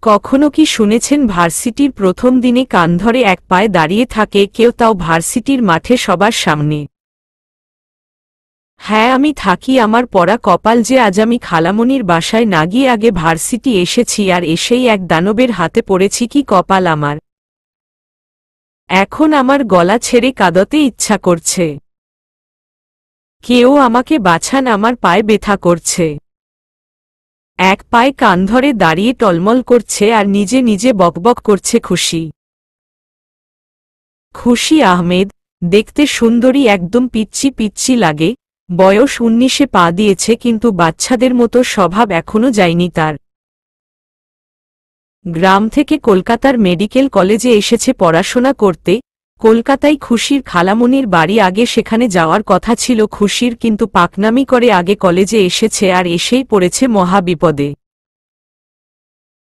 কখনো কি শুনেছেন ভার্সিটির প্রথম দিনে কান ধরে এক পায়ে দাঁড়িয়ে থাকে কেউ, তাও ভার্সিটির মাঠে সবার সামনে? হ্যাঁ, আমি থাকি। আমার পড়া কপাল যে আজ আমি খালামণির বাসায় না গিয়ে আগে ভার্সিটি এসেছি, আর এসেই এক দানবের হাতে পড়েছি। কি কপাল আমার! এখন আমার গলা ছেড়ে কাঁদতে ইচ্ছা করছে। কেউ আমাকে বাঁচান, আমার পায়ে ব্যথা করছে। এক পায়ে কান ধরে দাঁড়িয়ে টলমল করছে আর নিজে নিজে বকবক করছে খুশি। খুশি আহমেদ দেখতে সুন্দরী, একদম পিচ্চি পিচ্চি লাগে। বয়স 19-এ পা দিয়েছে, কিন্তু বাচ্চাদের মতো স্বভাব এখনো যায়নি তার। গ্রাম থেকে কলকাতার মেডিকেল কলেজে এসেছে পড়াশোনা করতে। কলকাতায় খুশির খালামণির বাড়ি, আগে সেখানে যাওয়ার কথা ছিল খুশির, কিন্তু পাকনামি করে আগে কলেজে এসেছে আর এসেই পড়েছে মহা বিপদে।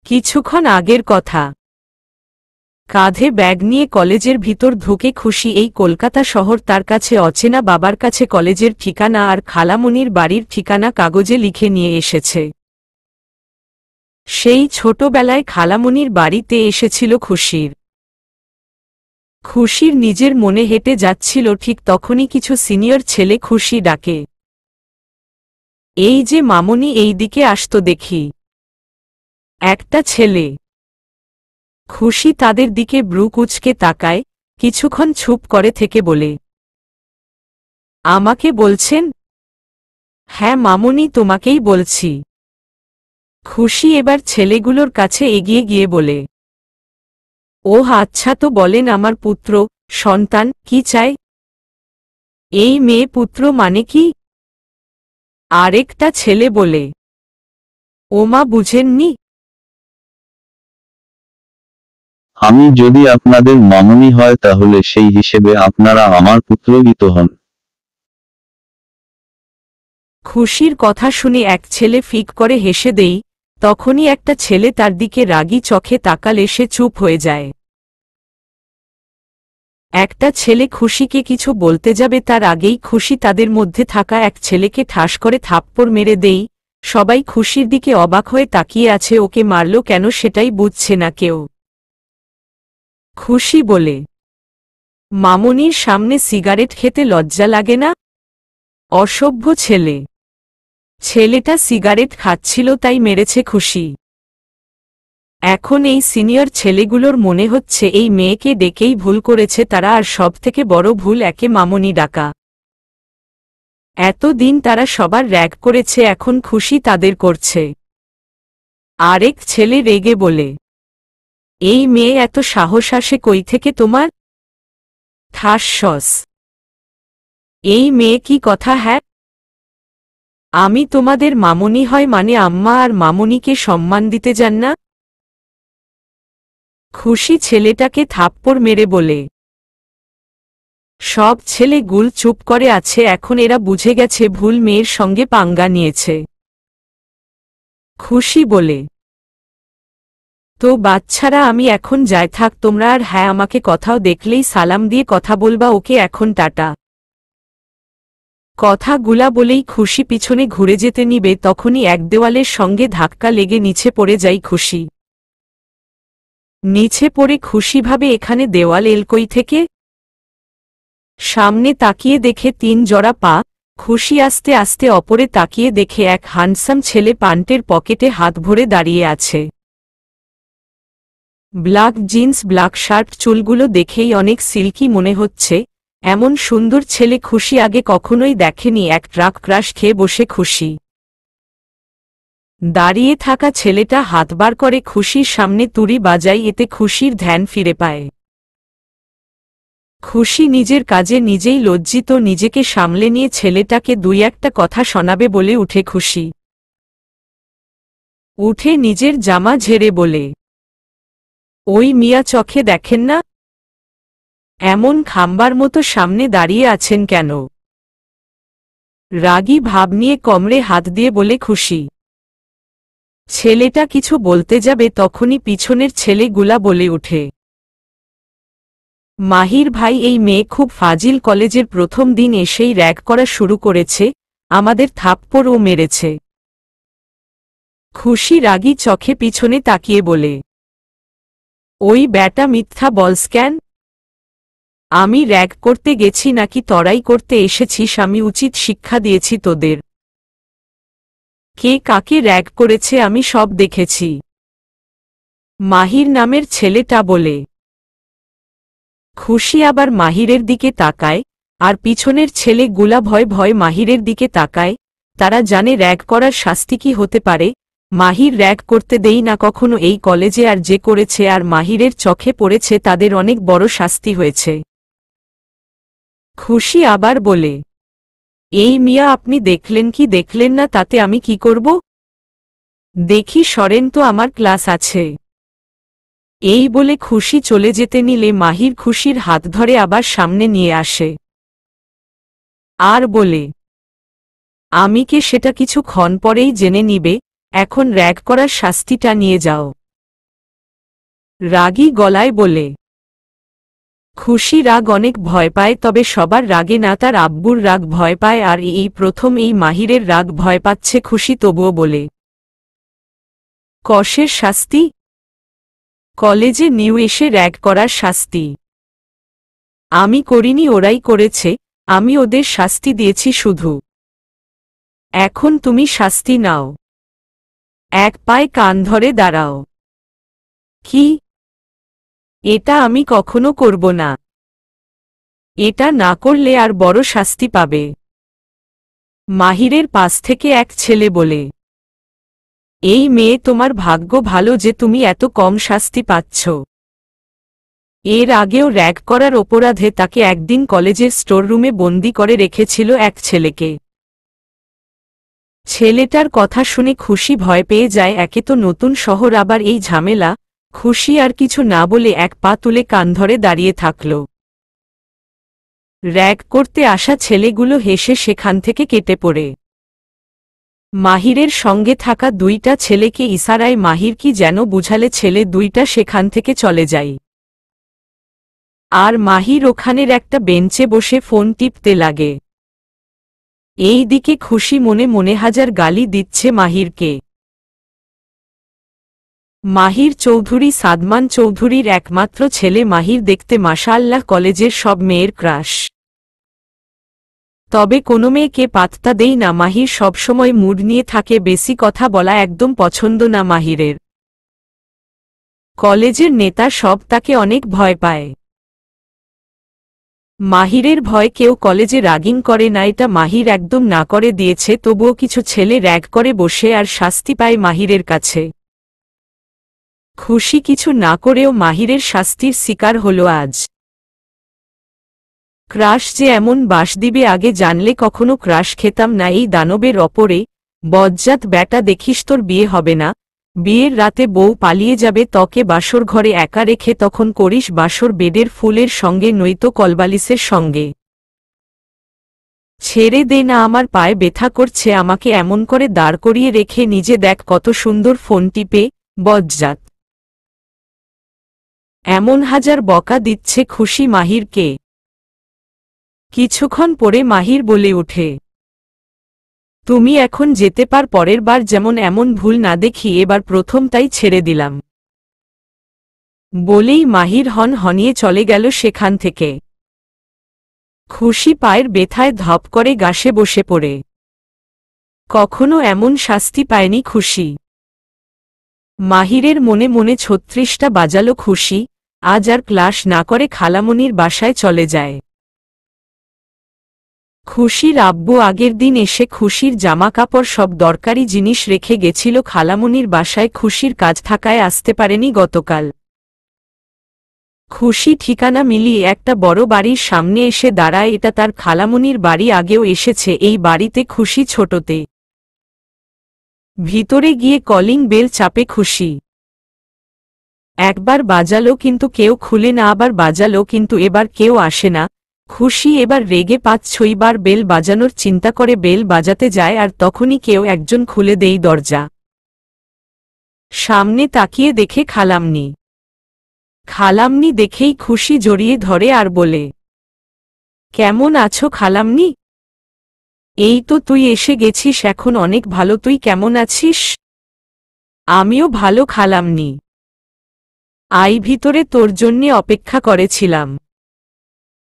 কিছুক্ষণ আগের কথা। কাঁধে ব্যাগ নিয়ে কলেজের ভিতর ঢুকে খুশি। এই কলকাতা শহর তার কাছে অচেনা। বাবার কাছে কলেজের ঠিকানা আর খালামণির বাড়ির ঠিকানা কাগজে লিখে নিয়ে এসেছে। সেই ছোটবেলায় খালামণির বাড়িতে এসেছিল খুশির। খুশির নিজের মনে হেঁটে যাচ্ছিল, ঠিক তখনই কিছু সিনিয়র ছেলে খুশি ডাকে, এই যে মামনি, এই দিকে আসতো দেখি। একটা ছেলে। খুশি তাদের দিকে ব্রু কুঁচকে তাকায়, কিছুক্ষণ চুপ করে থেকে বলে, আমাকে বলছেন? হ্যাঁ মামনি, তোমাকেই বলছি। খুশি এবার ছেলেগুলোর কাছে এগিয়ে গিয়ে বলে, ওহ আচ্ছা, তো বলেন আমার পুত্র সন্তান কি চায়? এই মেয়ে পুত্র মানে কি? আরেকটা ছেলে বলে, ওমা, বুঝেননি? আমি যদি আপনাদের মামনি হয় তাহলে সেই হিসেবে আপনারা আমার পুত্রই তো হন। খুশির কথা শুনে এক ছেলে ফিক করে হেসে দেই। তখনই একটা ছেলে তার দিকে রাগী চোখে তাকালে সে চুপ হয়ে যায়। একটা ছেলে খুশিকে কিছু বলতে যাবে, তার আগেই খুশি তাদের মধ্যে থাকা এক ছেলেকে ঠাস করে থাপ্পড় মেরে দেই। সবাই খুশির দিকে অবাক হয়ে তাকিয়ে আছে, ওকে মারল কেন সেটাই বুঝছে না কেউ। খুশি বলে, মামনির সামনে সিগারেট খেতে লজ্জা লাগে না? অসভ্য ছেলে। ছেলেটা সিগারেট খাচ্ছিল তাই মেরেছে খুশি। এখন এই সিনিয়র ছেলেগুলোর মনে হচ্ছে এই মেয়েকে ডেকেই ভুল করেছে তারা, আর সবথেকে বড় ভুল একে মামনি ডাকা। এতদিন তারা সবার র‍্যাগ করেছে, এখন খুশি তাদের করছে। আরেক ছেলে রেগে বলে, এই মেয়ে এত সাহস আসে কই থেকে তোমার? ঠাসস। এই মেয়ে কি কথা! হ্যাঁ, আমি তোমাদের মামনি হয় মানে আম্মা আর মামনিকে সম্মান দিতে যান না? খুশি ছেলেটাকে থাপ্পড় মেরে বলে। সব ছেলে গুল চুপ করে আছে, এখন এরা বুঝে গেছে ভুল মেয়ের সঙ্গে পাঙ্গা নিয়েছে। খুশি বলে, তো বাচ্চারা আমি এখন যাই, থাক তোমরা। আর হ্যাঁ, আমাকে কোথাও দেখলেই সালাম দিয়ে কথা বলবা, ওকে এখন টাটা। কথাগুলা বলেই খুশি পিছনে ঘুরে যেতে নিবে, তখনই এক দেওয়ালের সঙ্গে ধাক্কা লেগে নিচে পড়ে যায় খুশি। নিচে পড়ে খুশি ভাবে, এখানে দেওয়াল এল কই থেকে? সামনে তাকিয়ে দেখে 3 জোড়া পা। খুশি আস্তে আস্তে অপরে তাকিয়ে দেখে এক হ্যান্ডসাম ছেলে প্যান্টের পকেটে হাত ভরে দাঁড়িয়ে আছে। ব্ল্যাক জিন্স, ব্ল্যাক শার্ট, চুলগুলো দেখেই অনেক সিল্কি মনে হচ্ছে। এমন সুন্দর ছেলে খুশি আগে কখনোই দেখেনি। এক ট্রাক ক্রাশ খেয়ে বসে খুশি। দাঁড়িয়ে থাকা ছেলেটা হাত বার করে খুশির সামনে তুড়ি বাজায়, এতে খুশির ধ্যান ফিরে পায়। খুশি নিজের কাজে নিজেই লজ্জিত, নিজেকে সামলে নিয়ে ছেলেটাকে 2-1টা কথা শোনাবে বলে উঠে খুশি। উঠে নিজের জামা ঝেড়ে বলে, ওই মিয়া, চোখে দেখেন না? এমন খাম্বার মতো সামনে দাঁড়িয়ে আছেন কেন? রাগী ভাব নিয়ে কোমরে হাত দিয়ে বলে খুশি। ছেলেটা কিছু বলতে যাবে, তখনই পিছনের ছেলেগুলা বলে উঠে, মাহির ভাই, এই মেয়ে খুব ফাজিল, কলেজের প্রথম দিন এসেই র‍্যাগ করা শুরু করেছে, আমাদের থাপ্পড়ও মেরেছে। খুশি রাগী চোখে পিছনে তাকিয়ে বলে, ওই ব্যাটা মিথ্যা বলস কেন? আমি র‍্যাগ করতে গেছি নাকি তরাই করতে এসেছিস? আমি উচিত শিক্ষা দিয়েছি তোদের। কে কাকে র‍্যাগ করেছে আমি সব দেখেছি। মাহির নামের ছেলেটা বলে। খুশি আবার মাহিরের দিকে তাকায়, আর পিছনের ছেলেগুলা ভয় ভয় মাহিরের দিকে তাকায়। তারা জানে র‍্যাগ করার শাস্তি কি হতে পারে। মাহির র‍্যাগ করতে দেই না কখনো এই কলেজে, আর যে করেছে আর মাহিরের চোখে পড়েছে তাদের অনেক বড় শাস্তি হয়েছে। খুশি আবার বলে, এই মিয়া আপনি দেখলেন কি দেখলেন না তাতে আমি কি করব? দেখি সরেন তো, আমার ক্লাস আছে। এই বলে খুশি চলে যেতে নিলে মাহির খুশির হাত ধরে আবার সামনে নিয়ে আসে আর বলে, আমি কে সেটা কিছুক্ষণ পরেই জেনে নিবে, এখন র‍্যাগ করার শাস্তিটা নিয়ে যাও। রাগী গলায় বলে। খুশি রাগ অনেক ভয় পায়, তবে সবার রাগে না, তার আব্বুর রাগ ভয় পায়, আর এই প্রথম এই মাহিরের রাগ ভয় পাচ্ছে খুশি, তবুও বলে, কসের শাস্তি? কলেজে নিউ এসে র‍্যাগ করার শাস্তি। আমি করিনি, ওরাই করেছে, আমি ওদের শাস্তি দিয়েছি শুধু। এখন তুমি শাস্তি নাও। এক পায়ে কান ধরে দাঁড়াও। কি? এটা আমি কখনো করব না। এটা না করলে আর বড় শাস্তি পাবে। মাহিরের পাশ থেকে এক ছেলে বলে, এই মেয়ে, তোমার ভাগ্য ভালো যে তুমি এত কম শাস্তি পাচ্ছ। এর আগেও র‍্যাগ করার অপরাধে তাকে একদিন কলেজের স্টোররুমে বন্দি করে রেখেছিল এক ছেলেকে। ছেলেটার কথা শুনে খুশি ভয় পেয়ে যায়, একে তো নতুন শহর, আবার এই ঝামেলা। খুশি আর কিছু না বলে এক পা তুলে কান ধরে দাঁড়িয়ে থাকল। র‍্যাগ করতে আসা ছেলেগুলো হেসে সেখান থেকে কেটে পড়ে। মাহিরের সঙ্গে থাকা দুইটা ছেলেকে ইশারায় মাহির কি যেন বুঝালে ছেলে দুইটা সেখান থেকে চলে যায়। আর মাহির ওখানের একটা বেঞ্চে বসে ফোন টিপতে লাগে। এই দিকে খুশি মনে মনে হাজার গালি দিচ্ছে মাহিরকে। মাহির চৌধুরী সাদমান চৌধুরীর একমাত্র ছেলে। মাহির দেখতে মাশাআল্লাহ কলেজের সব মেয়ের ক্রাশ। তবে কোনো মেয়েকে পাত্তা দেই না। মাহির সবসময় মুড নিয়ে থাকে, বেশি কথা বলা একদম পছন্দ না মাহিরের। কলেজের নেতা সব তাকে অনেক ভয় পায়। মাহিরের ভয় কেউ কলেজে রাগিং করে না, এটা মাহির একদম না করে দিয়েছে। তবুও কিছু ছেলে র‍্যাগ করে বসে আর শাস্তি পায় মাহিরের কাছে। খুশি কিছু না করেও মাহিরের শাস্তির শিকার হল আজ। ক্রাশ যে এমন বাস দিবে, আগে জানলে কখনো ক্রাশ খেতাম না এই দানবের অপরে। বজ্জাত ব্যাটা, দেখিস তোর বিয়ে হবে না। বিয়ের রাতে বউ পালিয়ে যাবে, তকে বাসর ঘরে একা রেখে তখন করিস বাসর বেডের ফুলের সঙ্গে নয়তো কলবালিশের সঙ্গে। ছেড়ে দে না, আমার পায়ে ব্যথা করছে। আমাকে এমন করে দাঁড় করিয়ে রেখে নিজে দেখ কত সুন্দর ফোন টিপে। বজ্জাত। এমন হাজার বকা দিচ্ছে খুশি মাহিরকে। কিছুক্ষণ পরে মাহির বলে ওঠে, তুমি এখন যেতে পার, পরের বার যেমন এমন ভুল না দেখি, এবার প্রথম তাই ছেড়ে দিলাম। বলেই মাহির হনহনিয়ে চলে গেল সেখান থেকে। খুশি পায়ের ব্যথায় ধপ করে গাছে বসে পড়ে। কখনো এমন শাস্তি পায়নি খুশি। মাহিরের মনে মনে ৩৬টা বাজালো খুশি। আজ আর ক্লাস না করে খালামণির বাসায় চলে যায়। খুশির আব্বু আগের দিন এসে খুশির জামাকাপড় সব দরকারি জিনিস রেখে গেছিল খালামণির বাসায়। খুশির কাজ থাকায় আসতে পারেনি গতকাল। খুশি ঠিকানা মিলিয়ে একটা বড় বাড়ির সামনে এসে দাঁড়ায়। এটা তার খালামণির বাড়ি, আগেও এসেছে এই বাড়িতে খুশি ছোটতে। ভিতরে গিয়ে কলিং বেল চাপে খুশি। একবার বাজালো কিন্তু কেউ খুলে না, আবার বাজালো কিন্তু এবার কেউ আসে না। খুশি এবার রেগে ৫-৬ বার বেল বাজানোর চিন্তা করে বেল বাজাতে যায়, আর তখনই কেউ একজন খুলে দেই দরজা। সামনে তাকিয়ে দেখে খালামণি। খালামণি দেখেই খুশি জড়িয়ে ধরে আর বলে, কেমন আছো খালামণি? এই তো তুই এসে গেছিস, এখন অনেক ভালো। তুই কেমন আছিস? আমিও ভালো খালামণি। আই ভিতরে, তোর জন্যে অপেক্ষা করেছিলাম।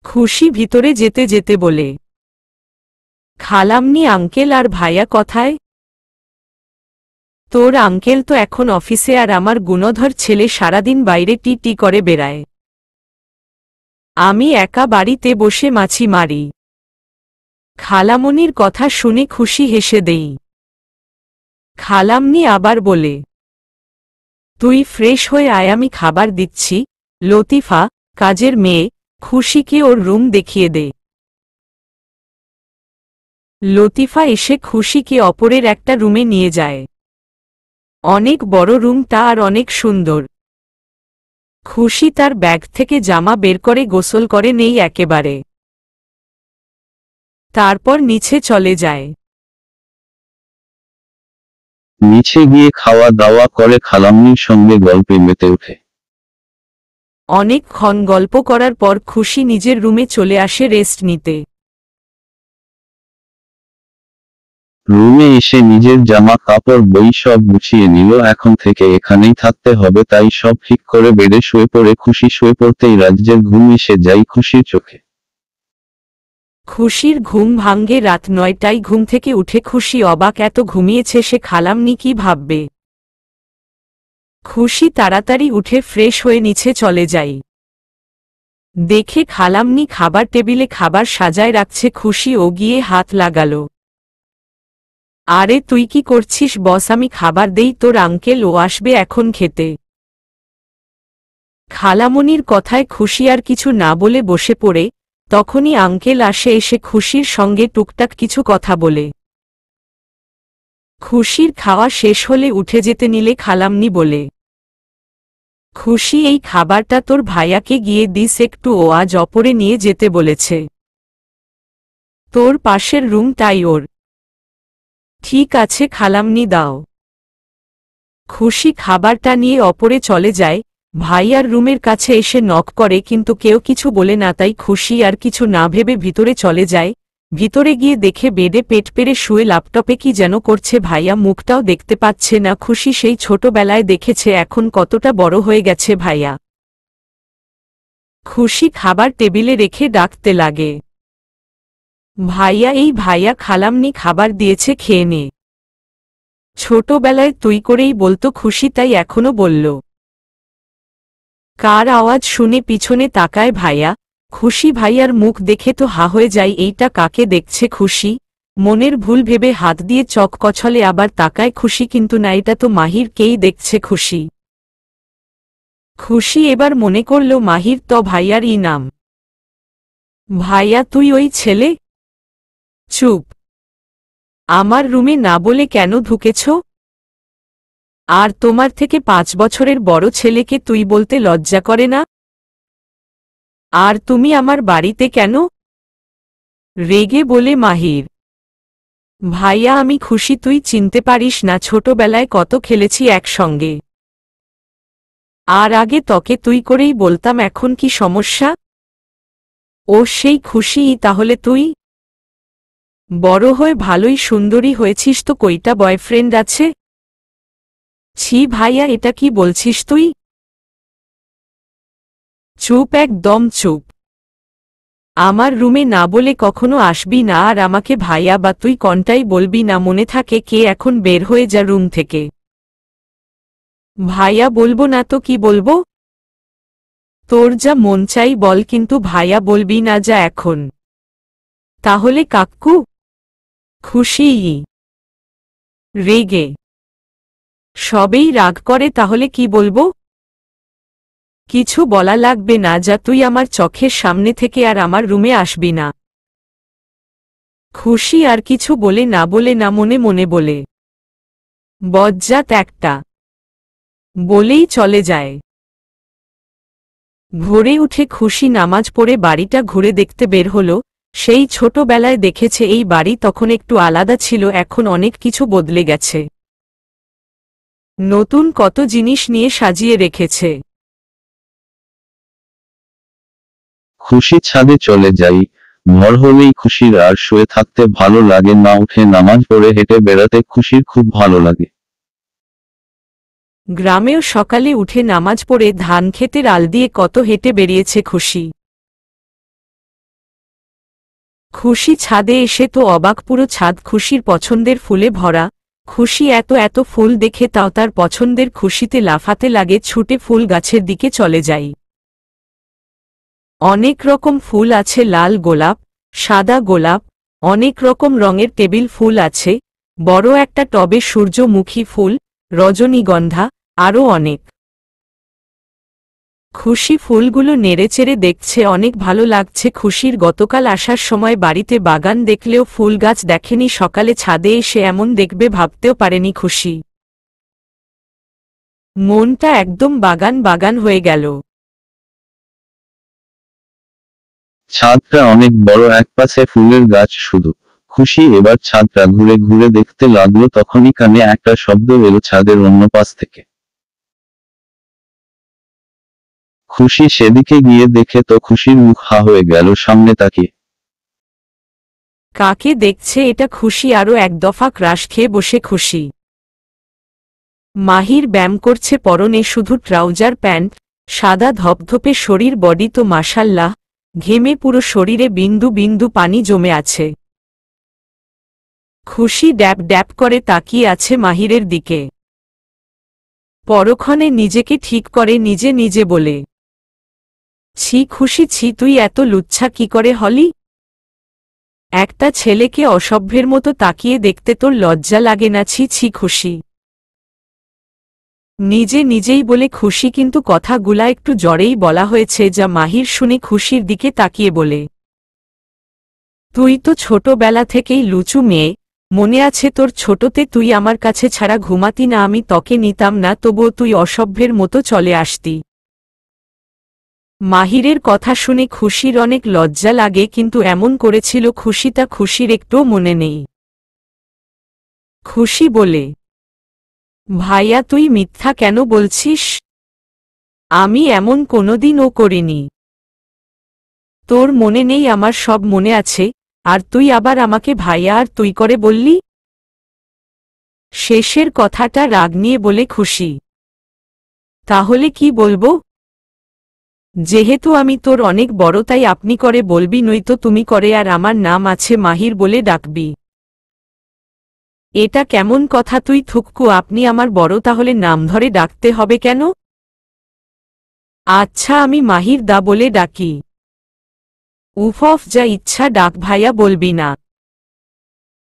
খুশি ভিতরে যেতে যেতে বলে। খালামণি আঙ্কেল আর ভাইয়া কোথায়? তোর আঙ্কেল তো এখন অফিসে, আর আমার গুণধর ছেলে সারাদিন বাইরে টি টি করে বেড়ায়। আমি একা বাড়িতে বসে মাছি মারি। খালামণির কথা শুনে খুশি হেসে দেই। খালামণি আবার বলে, তুই ফ্রেশ হয়ে আয়, আমি খাবার দিচ্ছি। লতিফা, কাজের মেয়ে, খুশিকে ওর রুম দেখিয়ে দে। লতিফা এসে খুশিকে অপরের একটা রুমে নিয়ে যায়। অনেক বড় রুমটা আর অনেক সুন্দর। খুশি তার ব্যাগ থেকে জামা বের করে গোসল করে নেই একেবারে। তারপর নিচে চলে যায়। নিচে গিয়ে খাওয়া দাওয়া করে খালাম্নির সঙ্গে গল্পে মেতে ওঠে। অনেকক্ষণ গল্প করার পর খুশি নিজের রুমে চলে আসে রেস্ট নিতে। রুমে এসে নিজের জামা কাপড় বই সব গুছিয়ে নিল। এখন থেকে এখানেই থাকতে হবে, তাই সব ঠিক করে বেডে শুয়ে পড়ে। খুশি শুয়ে পড়তেই রাজ্যের ঘুম এসে যায় খুশির চোখে। খুশির ঘুম ভাঙ্গে রাত 9টায়। ঘুম থেকে উঠে খুশি অবাক, এত ঘুমিয়েছে সে, খালামনি কি ভাববে। খুশি তাড়াতাড়ি উঠে ফ্রেশ হয়ে নিচে চলে যায়। দেখে খালামনি খাবার টেবিলে খাবার সাজায় রাখছে। খুশি ও গিয়ে হাত লাগাল। আরে তুই কি করছিস বস? আমি খাবার দেই, তোর আঙ্কেল ও আসবে এখন খেতে। খালামনির কথায় খুশি আর কিছু না বলে বসে পড়ে। তখনই আঙ্কেল আসে, এসে খুশির সঙ্গে টুকটাক কিছু কথা বলে। খুশির খাওয়া শেষ হলে উঠে যেতে নিলে খালামনি বলে, খুশি এই খাবারটা তোর ভাইয়াকে গিয়ে দিস একটু, ও আজ অপরে নিয়ে যেতে বলেছে। তোর পাশের রুমটাই ওর। ঠিক আছে খালামনি, দাও। খুশি খাবারটা নিয়ে অপরে চলে যায়। ভাইয়ার রুমের কাছে এসে নক করে, কিন্তু কেউ কিছু বলে না, তাই খুশি আর কিছু না ভেবে ভিতরে চলে যায়। ভিতরে গিয়ে দেখে বেডে পেট পেরে শুয়ে ল্যাপটপে কি যেন করছে। ভাইয়া মুখটাও দেখতে পাচ্ছে না। খুশি সেই ছোটবেলায় দেখেছে, এখন কতটা বড় হয়ে গেছে ভাইয়া। খুশি খাবার টেবিলে রেখে ডাকতে লাগে, ভাইয়া, এই ভাইয়া, খালামনি খাবার দিয়েছে, খেয়ে নে। ছোটবেলায় তুই করেই বলতো খুশি, তাই এখনো বলল। কার আওয়াজ শুনে পিছনে তাকায় ভাইয়া। খুশি ভাইয়ার মুখ দেখে তো হা হয়ে যায়, এইটা কাকে দেখছে খুশি। মনের ভুল ভেবে হাত দিয়ে চক কছলে আবার তাকায় খুশি, কিন্তু না, এটা তো মাহিরকেই দেখছে খুশি। খুশি এবার মনে করল মাহির তো ভাইয়ারই নাম। ভাইয়া, তুই ওই ছেলে? চুপ। আমার রুমে না বলে কেন ঢুকেছ? আর তোমার থেকে 5 বছরের বড় ছেলেকে তুই বলতে লজ্জা করে না? আর তুমি আমার বাড়িতে কেন? রেগে বলে মাহির। ভাইয়া, আমি খুশি, তুই চিনতে পারিস না? ছোটবেলায় কত খেলেছি একসঙ্গে। আর আগে তোকে তুই করেই বলতাম, এখন কি সমস্যা? ও সেই খুশিই তাহলে তুই? বড় হয়ে ভালোই সুন্দরী হয়েছিস তো, কইটা বয়ফ্রেন্ড আছে? ছি ভাইয়া, এটা কি বলছিস তুই? চুপ, একদম চুপ। আমার রুমে না বলে কখনো আসবি না, আর আমাকে ভাইয়া বা তুই কোনটাই বলবি না, মনে থাকে। কে এখন বের হয়ে যা রুম থেকে। ভাইয়া বলবো না তো কি বলবো? তোর যা মন চাই বল, কিন্তু ভাইয়া বলবি না, যা এখন। তাহলে কাক্কু? খুশিই। রেগে। সবেই রাগ করে, তাহলে কি বলবো? কিছু বলা লাগবে না, যা, তুই আমার চোখের সামনে থেকে আর আমার রুমে আসবি না। খুশি আর কিছু বলে না মনে মনে বলে, বজ্জাত একটা, বলেই চলে যায়। ভোরে উঠে খুশি নামাজ পড়ে বাড়িটা ঘুরে দেখতে বের হল। সেই ছোটবেলায় দেখেছে এই বাড়ি তখন একটু আলাদা ছিল, এখন অনেক কিছু বদলে গেছে। নতুন কত জিনিস নিয়ে সাজিয়ে রেখেছে। খুশি ছাদে চলে যাই। ভোর হলেই খুশির আর শুয়ে থাকতে ভালো লাগে না, উঠে নামাজ পড়ে হেঁটে বেড়াতে খুশির খুব ভালো লাগে। গ্রামেও সকালে উঠে নামাজ পড়ে ধান ক্ষেতের আল দিয়ে কত হেঁটে বেরিয়েছে খুশি। খুশি ছাদে এসে তো অবাক, পুরো ছাদ খুশির পছন্দের ফুলে ভরা। খুশি এত এত ফুল দেখে তাও তার পছন্দের খুশিতে লাফাতে লাগে, ছুটে ফুল গাছের দিকে চলে যায়। অনেক রকম ফুল আছে, লাল গোলাপ, সাদা গোলাপ, অনেক রকম রঙের টেবিল ফুল আছে, বড় একটা টবে সূর্যমুখী ফুল, রজনীগন্ধা, আরও অনেক। খুশি ফুলগুলো নেড়েচেড়ে দেখছে, অনেক ভালো লাগছে খুশির। গতকাল আসার সময় বাড়িতে বাগান দেখলেও ফুল গাছ দেখেনি, সকালে ছাদে এসে এমন দেখবে ভাবতেও পারেনি খুশি। মনটা একদম বাগান বাগান হয়ে গেল। ছাদটা অনেক বড়, একপাশে ফুলের গাছ শুধু। খুশি এবার ছাদটা ঘুরে ঘুরে দেখতে লাগলো, তখনই কানে একটা শব্দ এলো ছাদের অন্য পাশ থেকে। খুশি সেদিকে গিয়ে দেখে তো খুশির মুখ হা হয়ে গেল সামনে তাকিয়ে। কাকে দেখছে এটা খুশি আরও এক দফা ক্রাশ খেয়ে বসে খুশি। মাহির ব্যায়াম করছে, পরনে শুধু ট্রাউজার প্যান্ট, সাদা ধপধপে শরীর, বডি তো মাশাল্লাহ, ঘেমে পুরো শরীরে বিন্দু বিন্দু পানি জমে আছে। খুশি ড্যাব ড্যাব করে তাকিয়ে আছে মাহিরের দিকে। পরক্ষণে নিজেকে ঠিক করে নিজে নিজে বলে, ছি খুশি ছি, তুই এত লুচ্ছা কি করে হলি? একটা ছেলেকে অসভ্যের মতো তাকিয়ে দেখতে তোর লজ্জা লাগে না? ছি ছি খুশি। নিজে নিজেই বলে খুশি, কিন্তু কথাগুলা একটু জড়েই বলা হয়েছে, যা মাহির শুনে খুশির দিকে তাকিয়ে বলে, তুই তো ছোটবেলা থেকেই লুচু মেয়ে, মনে আছে তোর? ছোটতে তুই আমার কাছে ছাড়া ঘুমাতি না, আমি তোকে নিতাম না, তবুও তুই অসভ্যের মতো চলে আসতি। মাহিরের কথা শুনে খুশির অনেক লজ্জা লাগে, কিন্তু এমন করেছিল খুশিটা খুশির একটুও মনে নেই। খুশি বলে, ভাইয়া তুই মিথ্যা কেন বলছিস? আমি এমন কোনোদিনও করিনি। তোর মনে নেই? আমার সব মনে আছে, আর তুই আবার আমাকে ভাইয়া আর তুই করে বললি। শেষের কথাটা রাগ নিয়ে বলে খুশি, তাহলে কি বলবো? যেহেতু আমি তোর অনেক বড় তাই আপনি করে বলবি, নয়তো তুমি করে, আর আমার নাম আছে মাহির বলে ডাকবি। এটা কেমন কথা? তুই থুককু, আপনি আমার বড়, তাহলে নাম ধরে ডাকতে হবে কেন? আচ্ছা আমি মাহির দা বলে ডাকি। উফ অফ, যা ইচ্ছা ডাক, ভাইয়া বলবি না।